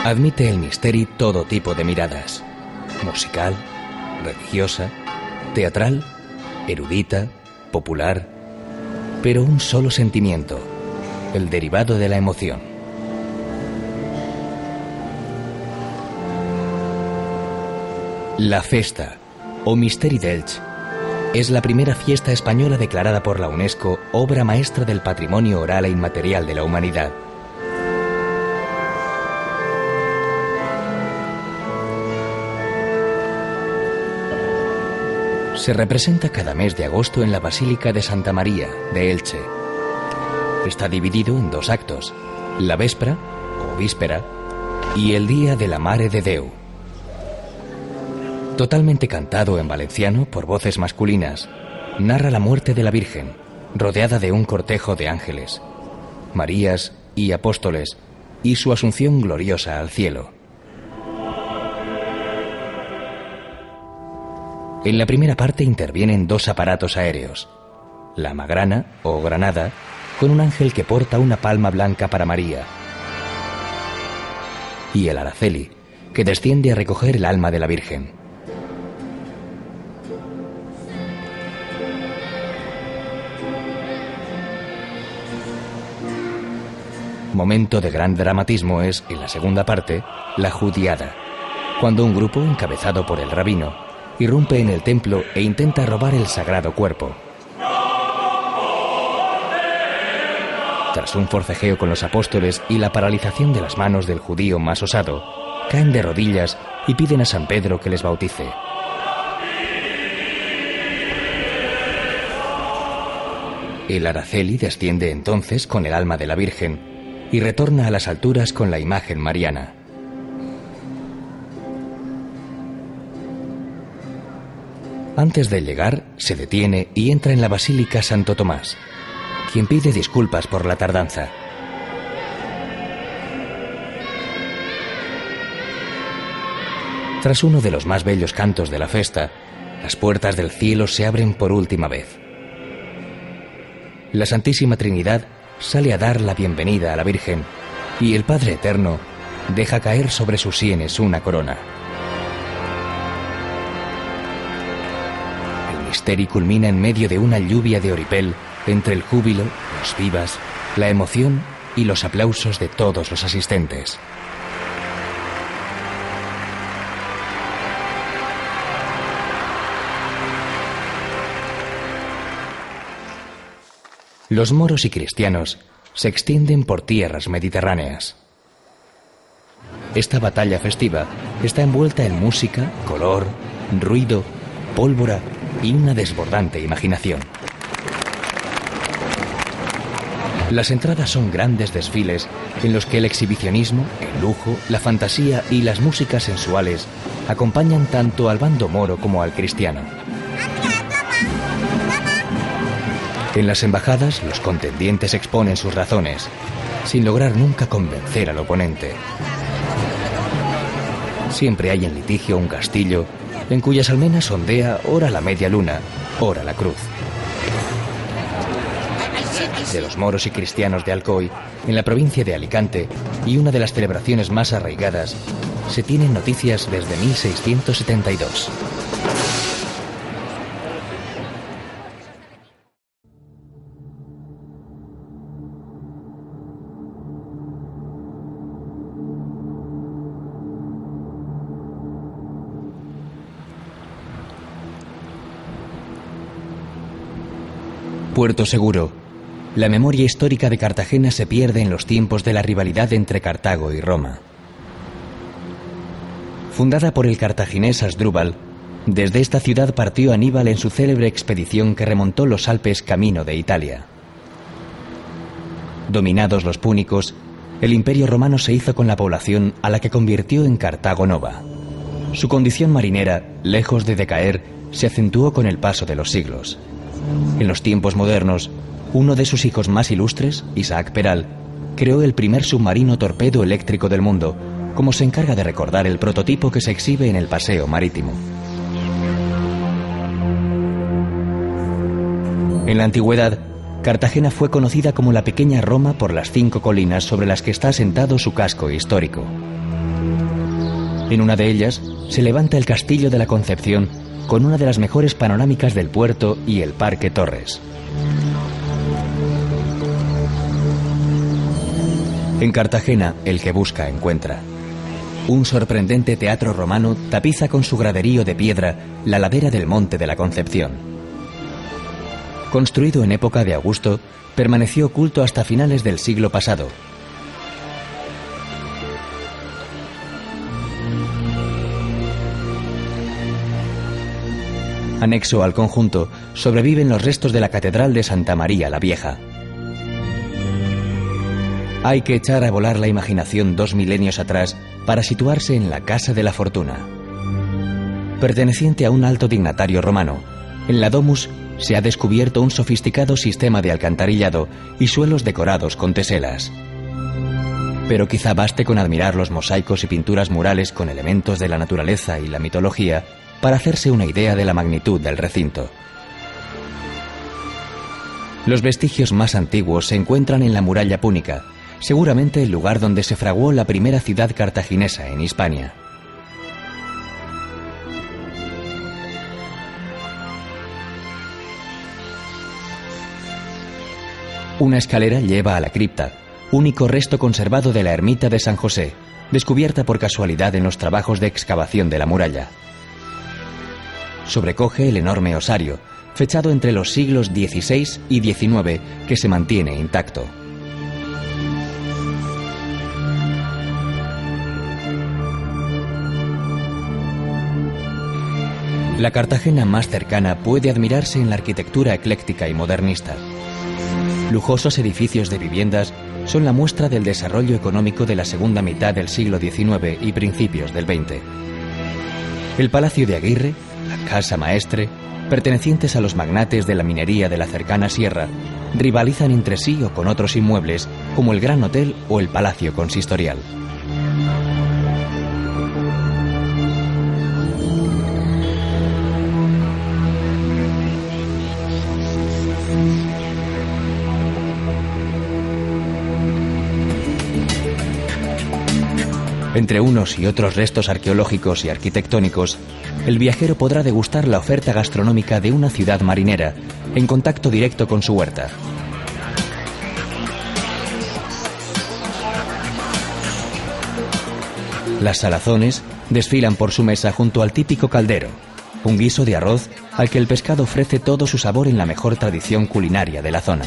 Admite el misteri todo tipo de miradas: musical, religiosa, teatral, erudita, popular, pero un solo sentimiento, el derivado de la emoción. La Festa, o Misteri d'Elx, es la primera fiesta española declarada por la UNESCO obra maestra del patrimonio oral e inmaterial de la humanidad. Se representa cada mes de agosto en la Basílica de Santa María de Elche. Está dividido en 2 actos: la véspera o víspera y el día de la Mare de Déu. Totalmente cantado en valenciano por voces masculinas, narra la muerte de la Virgen, rodeada de un cortejo de ángeles, Marías y apóstoles, y su asunción gloriosa al cielo. En la primera parte intervienen 2 aparatos aéreos: la magrana o granada, con un ángel que porta una palma blanca para María, y el araceli, que desciende a recoger el alma de la Virgen. Momento de gran dramatismo es, en la segunda parte, la Judiada, cuando un grupo, encabezado por el rabino, irrumpe en el templo e intenta robar el sagrado cuerpo. Tras un forcejeo con los apóstoles y la paralización de las manos del judío más osado, caen de rodillas y piden a San Pedro que les bautice. El araceli desciende entonces con el alma de la Virgen y retorna a las alturas con la imagen mariana. Antes de llegar, se detiene y entra en la Basílica Santo Tomás, quien pide disculpas por la tardanza. Tras uno de los más bellos cantos de la festa, las puertas del cielo se abren por última vez. La Santísima Trinidad sale a dar la bienvenida a la Virgen y el Padre Eterno deja caer sobre sus sienes una corona. El misterio culmina en medio de una lluvia de oripel entre el júbilo, los vivas, la emoción y los aplausos de todos los asistentes. Los moros y cristianos se extienden por tierras mediterráneas. Esta batalla festiva está envuelta en música, color, ruido, pólvora y una desbordante imaginación. Las entradas son grandes desfiles en los que el exhibicionismo, el lujo, la fantasía y las músicas sensuales acompañan tanto al bando moro como al cristiano. En las embajadas, los contendientes exponen sus razones, sin lograr nunca convencer al oponente. Siempre hay en litigio un castillo en cuyas almenas ondea ora la media luna, ora la cruz. De los moros y cristianos de Alcoy, en la provincia de Alicante, y una de las celebraciones más arraigadas, se tienen noticias desde 1672. Puerto Seguro. La memoria histórica de Cartagena se pierde en los tiempos de la rivalidad entre Cartago y Roma. Fundada por el cartaginés Asdrúbal, desde esta ciudad partió Aníbal en su célebre expedición que remontó los Alpes camino de Italia. Dominados los púnicos, el Imperio romano se hizo con la población a la que convirtió en Cartago Nova. Su condición marinera, lejos de decaer, se acentuó con el paso de los siglos. En los tiempos modernos, uno de sus hijos más ilustres, Isaac Peral, creó el primer submarino torpedo eléctrico del mundo, como se encarga de recordar el prototipo que se exhibe en el paseo marítimo. En la antigüedad, Cartagena fue conocida como la pequeña Roma por las 5 colinas sobre las que está asentado su casco histórico. En una de ellas se levanta el Castillo de la Concepción, con una de las mejores panorámicas del puerto y el Parque Torres. En Cartagena, el que busca encuentra. Un sorprendente teatro romano tapiza con su graderío de piedra la ladera del Monte de la Concepción. Construido en época de Augusto, permaneció oculto hasta finales del siglo pasado. Anexo al conjunto sobreviven los restos de la Catedral de Santa María la Vieja. Hay que echar a volar la imaginación 2 milenios atrás para situarse en la Casa de la Fortuna. Perteneciente a un alto dignatario romano, en la Domus se ha descubierto un sofisticado sistema de alcantarillado y suelos decorados con teselas. Pero quizá baste con admirar los mosaicos y pinturas murales con elementos de la naturaleza y la mitología para hacerse una idea de la magnitud del recinto. Los vestigios más antiguos se encuentran en la muralla púnica, seguramente el lugar donde se fraguó la primera ciudad cartaginesa en Hispania. Una escalera lleva a la cripta, único resto conservado de la ermita de San José, descubierta por casualidad en los trabajos de excavación de la muralla. Sobrecoge el enorme osario, fechado entre los siglos XVI y XIX, que se mantiene intacto. La Cartagena más cercana puede admirarse en la arquitectura ecléctica y modernista. Lujosos edificios de viviendas son la muestra del desarrollo económico de la segunda mitad del siglo XIX y principios del XX. El Palacio de Aguirre, la Casa Maestre, pertenecientes a los magnates de la minería de la cercana sierra, rivalizan entre sí o con otros inmuebles como el Gran Hotel o el Palacio Consistorial. Entre unos y otros restos arqueológicos y arquitectónicos, el viajero podrá degustar la oferta gastronómica de una ciudad marinera, en contacto directo con su huerta. Las salazones desfilan por su mesa junto al típico caldero, un guiso de arroz al que el pescado ofrece todo su sabor en la mejor tradición culinaria de la zona.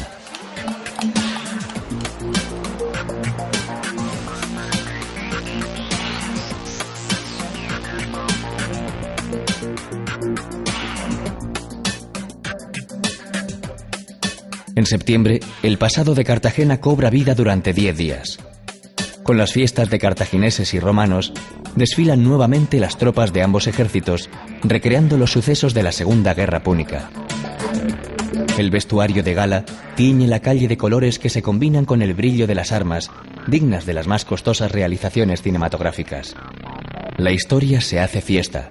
En septiembre, el pasado de Cartagena cobra vida durante 10 días. Con las fiestas de cartagineses y romanos, desfilan nuevamente las tropas de ambos ejércitos, recreando los sucesos de la Segunda Guerra Púnica. El vestuario de gala tiñe la calle de colores que se combinan con el brillo de las armas, dignas de las más costosas realizaciones cinematográficas. La historia se hace fiesta,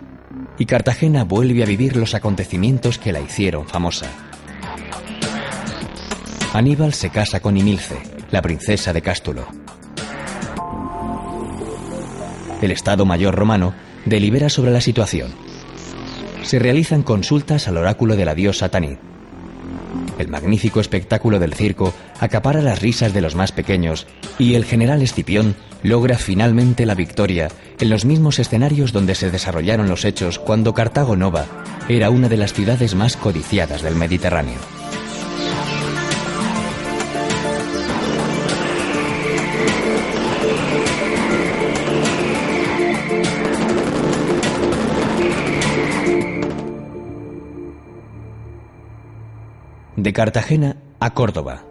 y Cartagena vuelve a vivir los acontecimientos que la hicieron famosa. Aníbal se casa con Imilce, la princesa de Cástulo. El Estado Mayor romano delibera sobre la situación. Se realizan consultas al oráculo de la diosa Tanit. El magnífico espectáculo del circo acapara las risas de los más pequeños y el general Escipión logra finalmente la victoria en los mismos escenarios donde se desarrollaron los hechos cuando Cartago Nova era una de las ciudades más codiciadas del Mediterráneo. De Cartagena a Córdoba.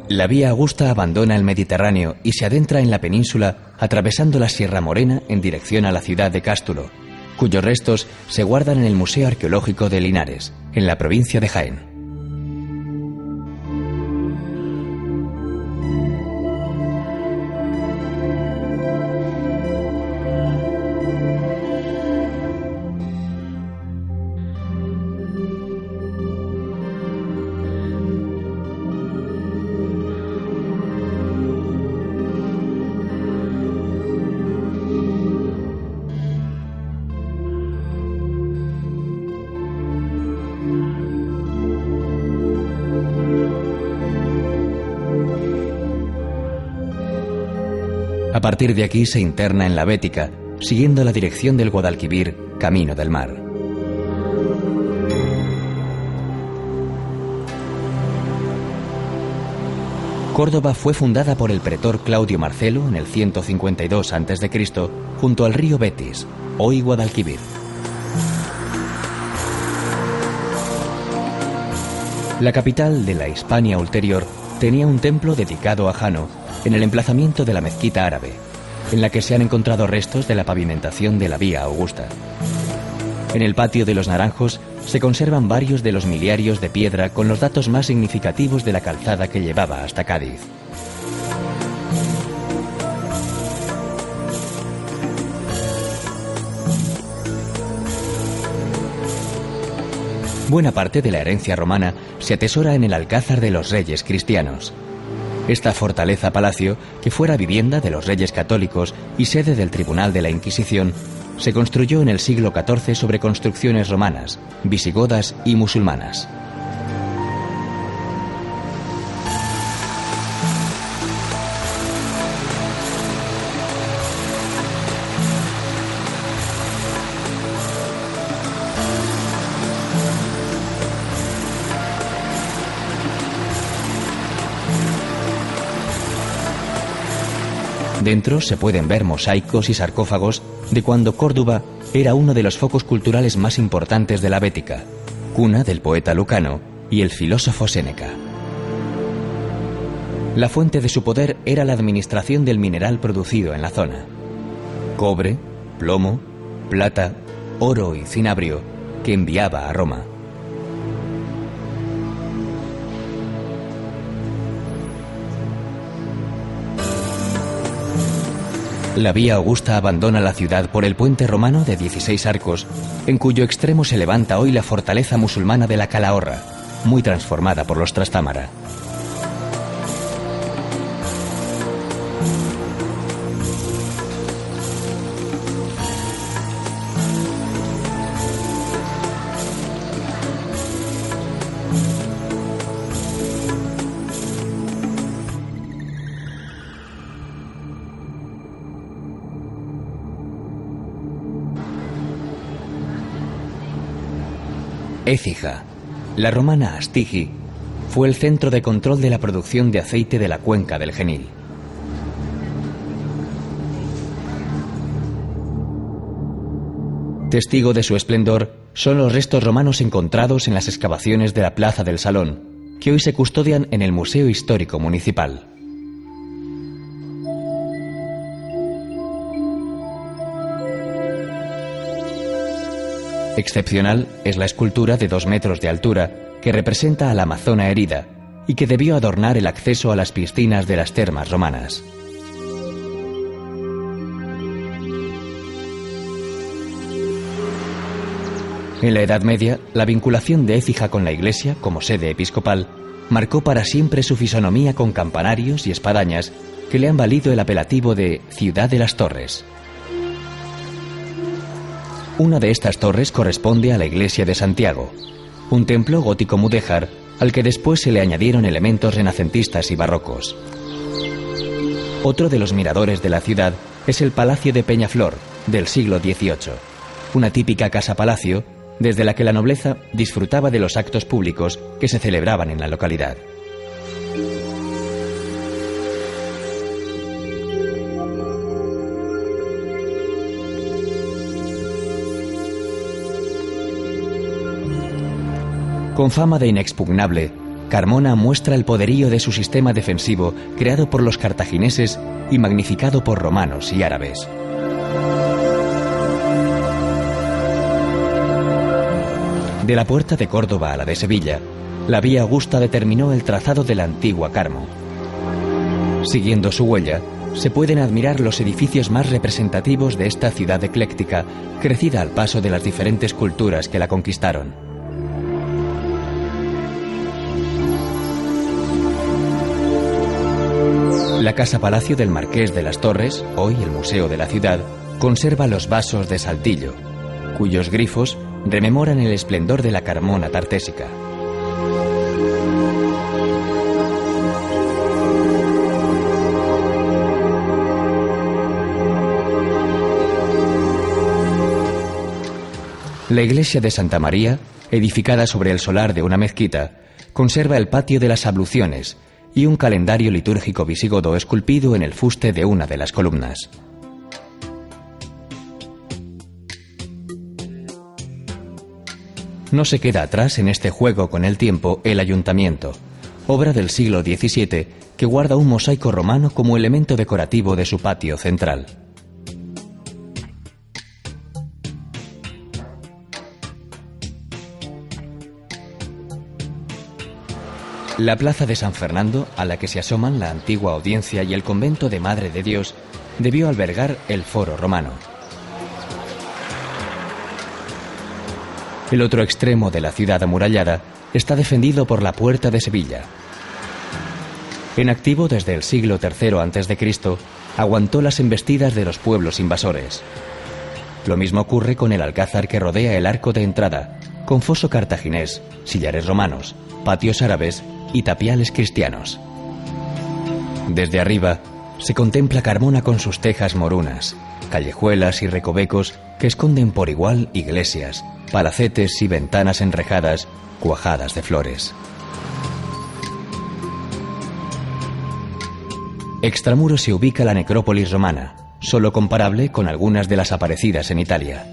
La vía Augusta abandona el Mediterráneo y se adentra en la península atravesando la Sierra Morena en dirección a la ciudad de Cástulo, cuyos restos se guardan en el Museo Arqueológico de Linares, en la provincia de Jaén. A partir de aquí se interna en la Bética, siguiendo la dirección del Guadalquivir, camino del mar. Córdoba fue fundada por el pretor Claudio Marcelo en el 152 a.C., junto al río Betis, hoy Guadalquivir. La capital de la Hispania ulterior tenía un templo dedicado a Jano, en el emplazamiento de la mezquita árabe, en la que se han encontrado restos de la pavimentación de la Vía Augusta. En el patio de los Naranjos se conservan varios de los miliarios de piedra con los datos más significativos de la calzada que llevaba hasta Cádiz. Buena parte de la herencia romana se atesora en el Alcázar de los Reyes Cristianos. Esta fortaleza-palacio, que fuera vivienda de los reyes católicos y sede del Tribunal de la Inquisición, se construyó en el siglo XIV sobre construcciones romanas, visigodas y musulmanas. Dentro se pueden ver mosaicos y sarcófagos de cuando Córdoba era uno de los focos culturales más importantes de la Bética, cuna del poeta Lucano y el filósofo Séneca. La fuente de su poder era la administración del mineral producido en la zona: cobre, plomo, plata, oro y cinabrio, que enviaba a Roma. La Vía Augusta abandona la ciudad por el puente romano de 16 arcos, en cuyo extremo se levanta hoy la fortaleza musulmana de la Calahorra, muy transformada por los Trastámara. Écija, la romana Astigi, fue el centro de control de la producción de aceite de la cuenca del Genil. Testigo de su esplendor son los restos romanos encontrados en las excavaciones de la Plaza del Salón, que hoy se custodian en el Museo Histórico Municipal. Excepcional es la escultura de 2 metros de altura que representa a la amazona herida y que debió adornar el acceso a las piscinas de las termas romanas. En la Edad Media, la vinculación de Écija con la Iglesia, como sede episcopal, marcó para siempre su fisonomía con campanarios y espadañas que le han valido el apelativo de Ciudad de las Torres. Una de estas torres corresponde a la iglesia de Santiago, un templo gótico mudéjar al que después se le añadieron elementos renacentistas y barrocos. Otro de los miradores de la ciudad es el Palacio de Peñaflor, del siglo XVIII, una típica casa-palacio desde la que la nobleza disfrutaba de los actos públicos que se celebraban en la localidad. Con fama de inexpugnable, Carmona muestra el poderío de su sistema defensivo creado por los cartagineses y magnificado por romanos y árabes. De la puerta de Córdoba a la de Sevilla, la Vía Augusta determinó el trazado de la antigua Carmo. Siguiendo su huella, se pueden admirar los edificios más representativos de esta ciudad ecléctica, crecida al paso de las diferentes culturas que la conquistaron. La casa-palacio del Marqués de las Torres, hoy el Museo de la Ciudad, conserva los vasos de Saltillo, cuyos grifos rememoran el esplendor de la Carmona tartésica. La iglesia de Santa María, edificada sobre el solar de una mezquita, conserva el patio de las abluciones y un calendario litúrgico visigodo esculpido en el fuste de una de las columnas. No se queda atrás en este juego con el tiempo el ayuntamiento, obra del siglo XVII que guarda un mosaico romano como elemento decorativo de su patio central. La plaza de San Fernando, a la que se asoman la antigua audiencia y el convento de Madre de Dios, debió albergar el foro romano. El otro extremo de la ciudad amurallada está defendido por la Puerta de Sevilla. En activo desde el siglo III a.C., aguantó las embestidas de los pueblos invasores. Lo mismo ocurre con el alcázar que rodea el arco de entrada, con foso cartaginés, sillares romanos, patios árabes y tapiales cristianos. Desde arriba se contempla Carmona con sus tejas morunas, callejuelas y recovecos que esconden por igual iglesias, palacetes y ventanas enrejadas, cuajadas de flores. Extramuros se ubica la necrópolis romana, solo comparable con algunas de las aparecidas en Italia.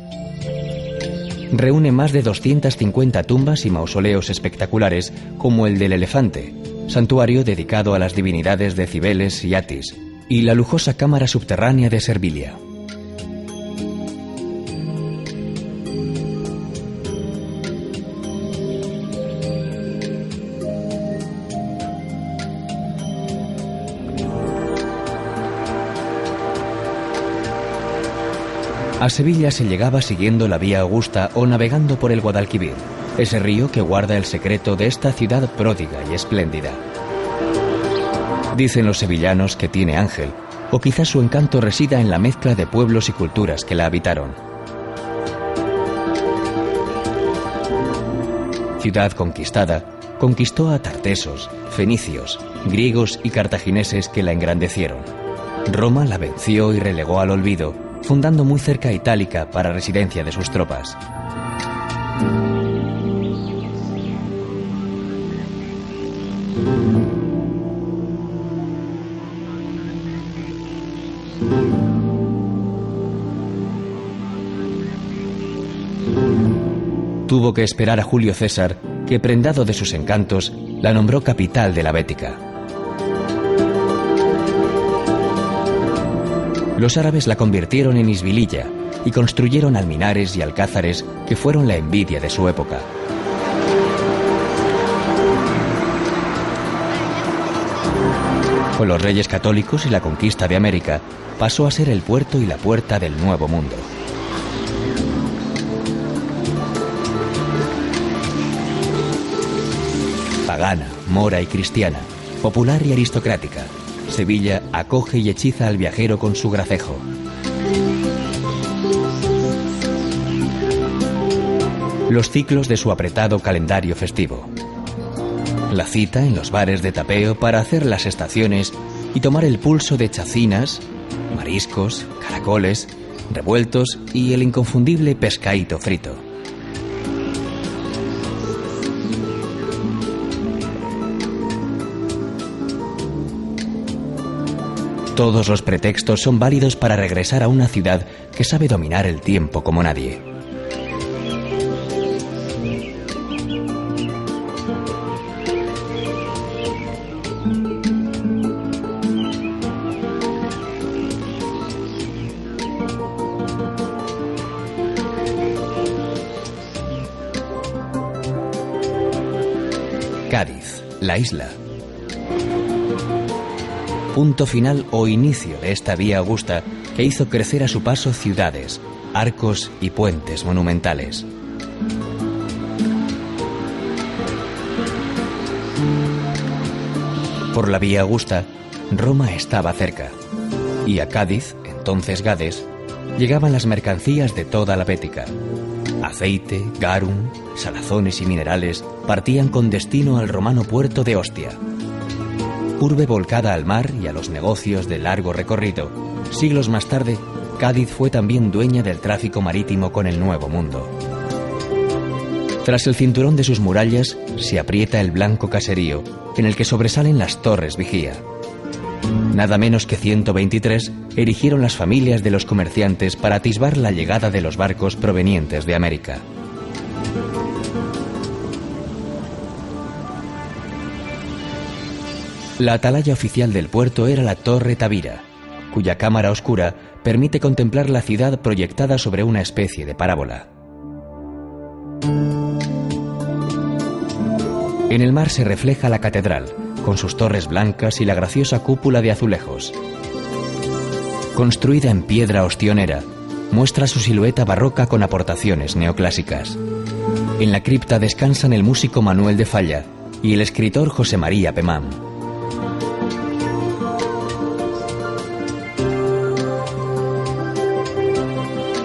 Reúne más de 250 tumbas y mausoleos espectaculares como el del Elefante, santuario dedicado a las divinidades de Cibeles y Atis, y la lujosa cámara subterránea de Servilia. A Sevilla se llegaba siguiendo la Vía Augusta o navegando por el Guadalquivir, ese río que guarda el secreto de esta ciudad pródiga y espléndida. Dicen los sevillanos que tiene ángel, o quizás su encanto resida en la mezcla de pueblos y culturas que la habitaron. Ciudad conquistada, conquistó a tartesos, fenicios, griegos y cartagineses que la engrandecieron. Roma la venció y relegó al olvido, fundando muy cerca Itálica para residencia de sus tropas. Tuvo que esperar a Julio César, que prendado de sus encantos, la nombró capital de la Bética. Los árabes la convirtieron en Isbililla y construyeron alminares y alcázares que fueron la envidia de su época. Con los reyes católicos y la conquista de América, pasó a ser el puerto y la puerta del Nuevo Mundo. Pagana, mora y cristiana, popular y aristocrática, Sevilla acoge y hechiza al viajero con su gracejo. Los ciclos de su apretado calendario festivo. La cita en los bares de tapeo para hacer las estaciones y tomar el pulso de chacinas, mariscos, caracoles, revueltos y el inconfundible pescaíto frito. Todos los pretextos son válidos para regresar a una ciudad que sabe dominar el tiempo como nadie. Cádiz, la isla. Punto final o inicio de esta vía augusta que hizo crecer a su paso ciudades, arcos y puentes monumentales. Por la vía augusta, Roma estaba cerca, y a Cádiz, entonces Gades, llegaban las mercancías de toda la Bética. Aceite, garum, salazones y minerales partían con destino al romano puerto de Ostia. Urbe volcada al mar y a los negocios de largo recorrido, siglos más tarde, Cádiz fue también dueña del tráfico marítimo con el Nuevo Mundo. Tras el cinturón de sus murallas se aprieta el blanco caserío, en el que sobresalen las torres vigía. Nada menos que 123 erigieron las familias de los comerciantes para atisbar la llegada de los barcos provenientes de América. La atalaya oficial del puerto era la Torre Tavira, cuya cámara oscura permite contemplar la ciudad proyectada sobre una especie de parábola. En el mar se refleja la catedral, con sus torres blancas y la graciosa cúpula de azulejos. Construida en piedra ostionera, muestra su silueta barroca con aportaciones neoclásicas. En la cripta descansan el músico Manuel de Falla y el escritor José María Pemán.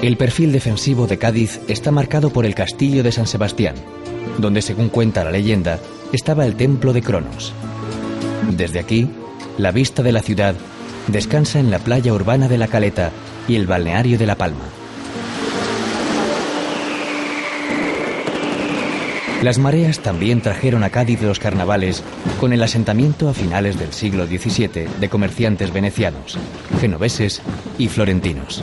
El perfil defensivo de Cádiz está marcado por el castillo de San Sebastián, donde, según cuenta la leyenda, estaba el templo de Cronos. Desde aquí, la vista de la ciudad descansa en la playa urbana de La Caleta y el balneario de La Palma. Las mareas también trajeron a Cádiz los carnavales con el asentamiento a finales del siglo XVII de comerciantes venecianos, genoveses y florentinos.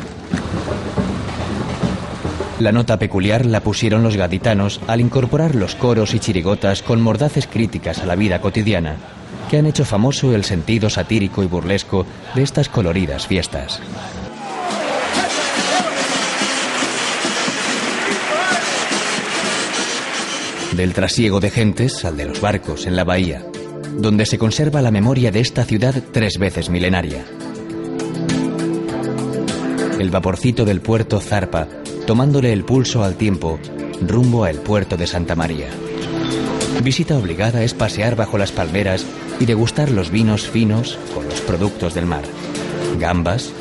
La nota peculiar la pusieron los gaditanos al incorporar los coros y chirigotas con mordaces críticas a la vida cotidiana, que han hecho famoso el sentido satírico y burlesco de estas coloridas fiestas. Del trasiego de gentes al de los barcos en la bahía, donde se conserva la memoria de esta ciudad 3 veces milenaria. El vaporcito del puerto zarpa, tomándole el pulso al tiempo, rumbo al puerto de Santa María. Visita obligada es pasear bajo las palmeras y degustar los vinos finos con los productos del mar. Gambas,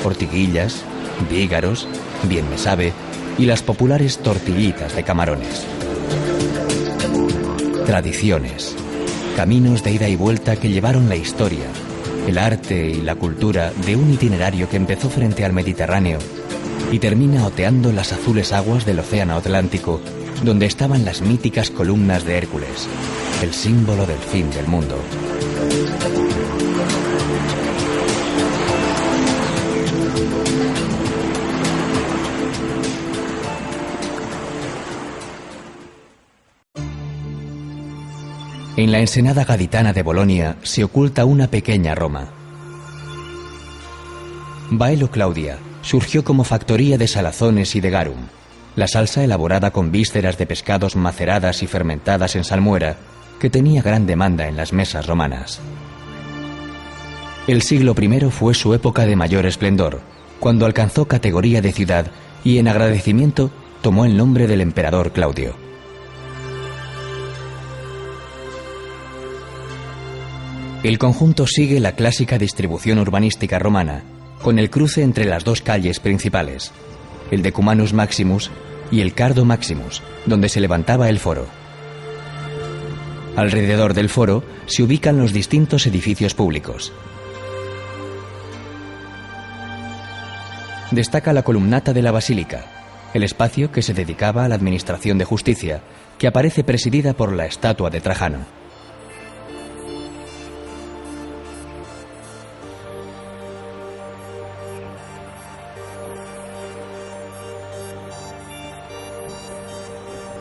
ortiguillas, vígaros, bien me sabe, y las populares tortillitas de camarones. Tradiciones, caminos de ida y vuelta que llevaron la historia, el arte y la cultura de un itinerario que empezó frente al Mediterráneo y termina oteando las azules aguas del océano Atlántico, donde estaban las míticas columnas de Hércules, el símbolo del fin del mundo. En la ensenada gaditana de Bolonia se oculta una pequeña Roma. Baelo Claudia surgió como factoría de salazones y de garum, la salsa elaborada con vísceras de pescados maceradas y fermentadas en salmuera, que tenía gran demanda en las mesas romanas. El siglo I fue su época de mayor esplendor, cuando alcanzó categoría de ciudad y en agradecimiento tomó el nombre del emperador Claudio. El conjunto sigue la clásica distribución urbanística romana, con el cruce entre las 2 calles principales, el Decumanus Maximus y el Cardo Maximus, donde se levantaba el foro. Alrededor del foro se ubican los distintos edificios públicos. Destaca la columnata de la Basílica, el espacio que se dedicaba a la administración de justicia, que aparece presidida por la estatua de Trajano.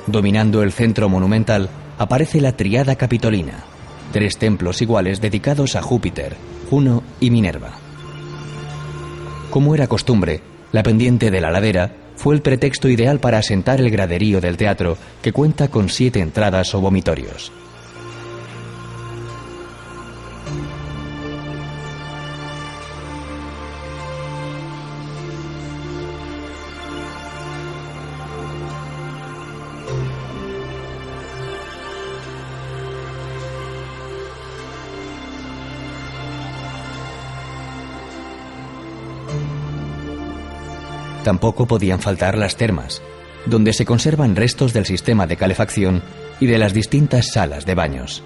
Dominando el centro monumental aparece la Triada Capitolina, 3 templos iguales dedicados a Júpiter, Juno y Minerva. Como era costumbre, la pendiente de la ladera fue el pretexto ideal para asentar el graderío del teatro, que cuenta con 7 entradas o vomitorios. Tampoco podían faltar las termas, donde se conservan restos del sistema de calefacción y de las distintas salas de baños.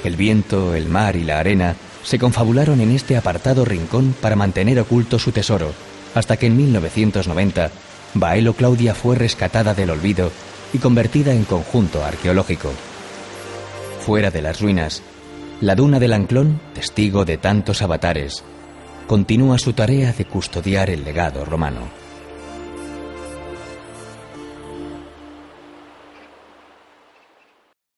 El viento, el mar y la arena se confabularon en este apartado rincón para mantener oculto su tesoro, hasta que en 1990 Baelo Claudia fue rescatada del olvido y convertida en conjunto arqueológico. Fuera de las ruinas, la duna del Anclón, testigo de tantos avatares, continúa su tarea de custodiar el legado romano.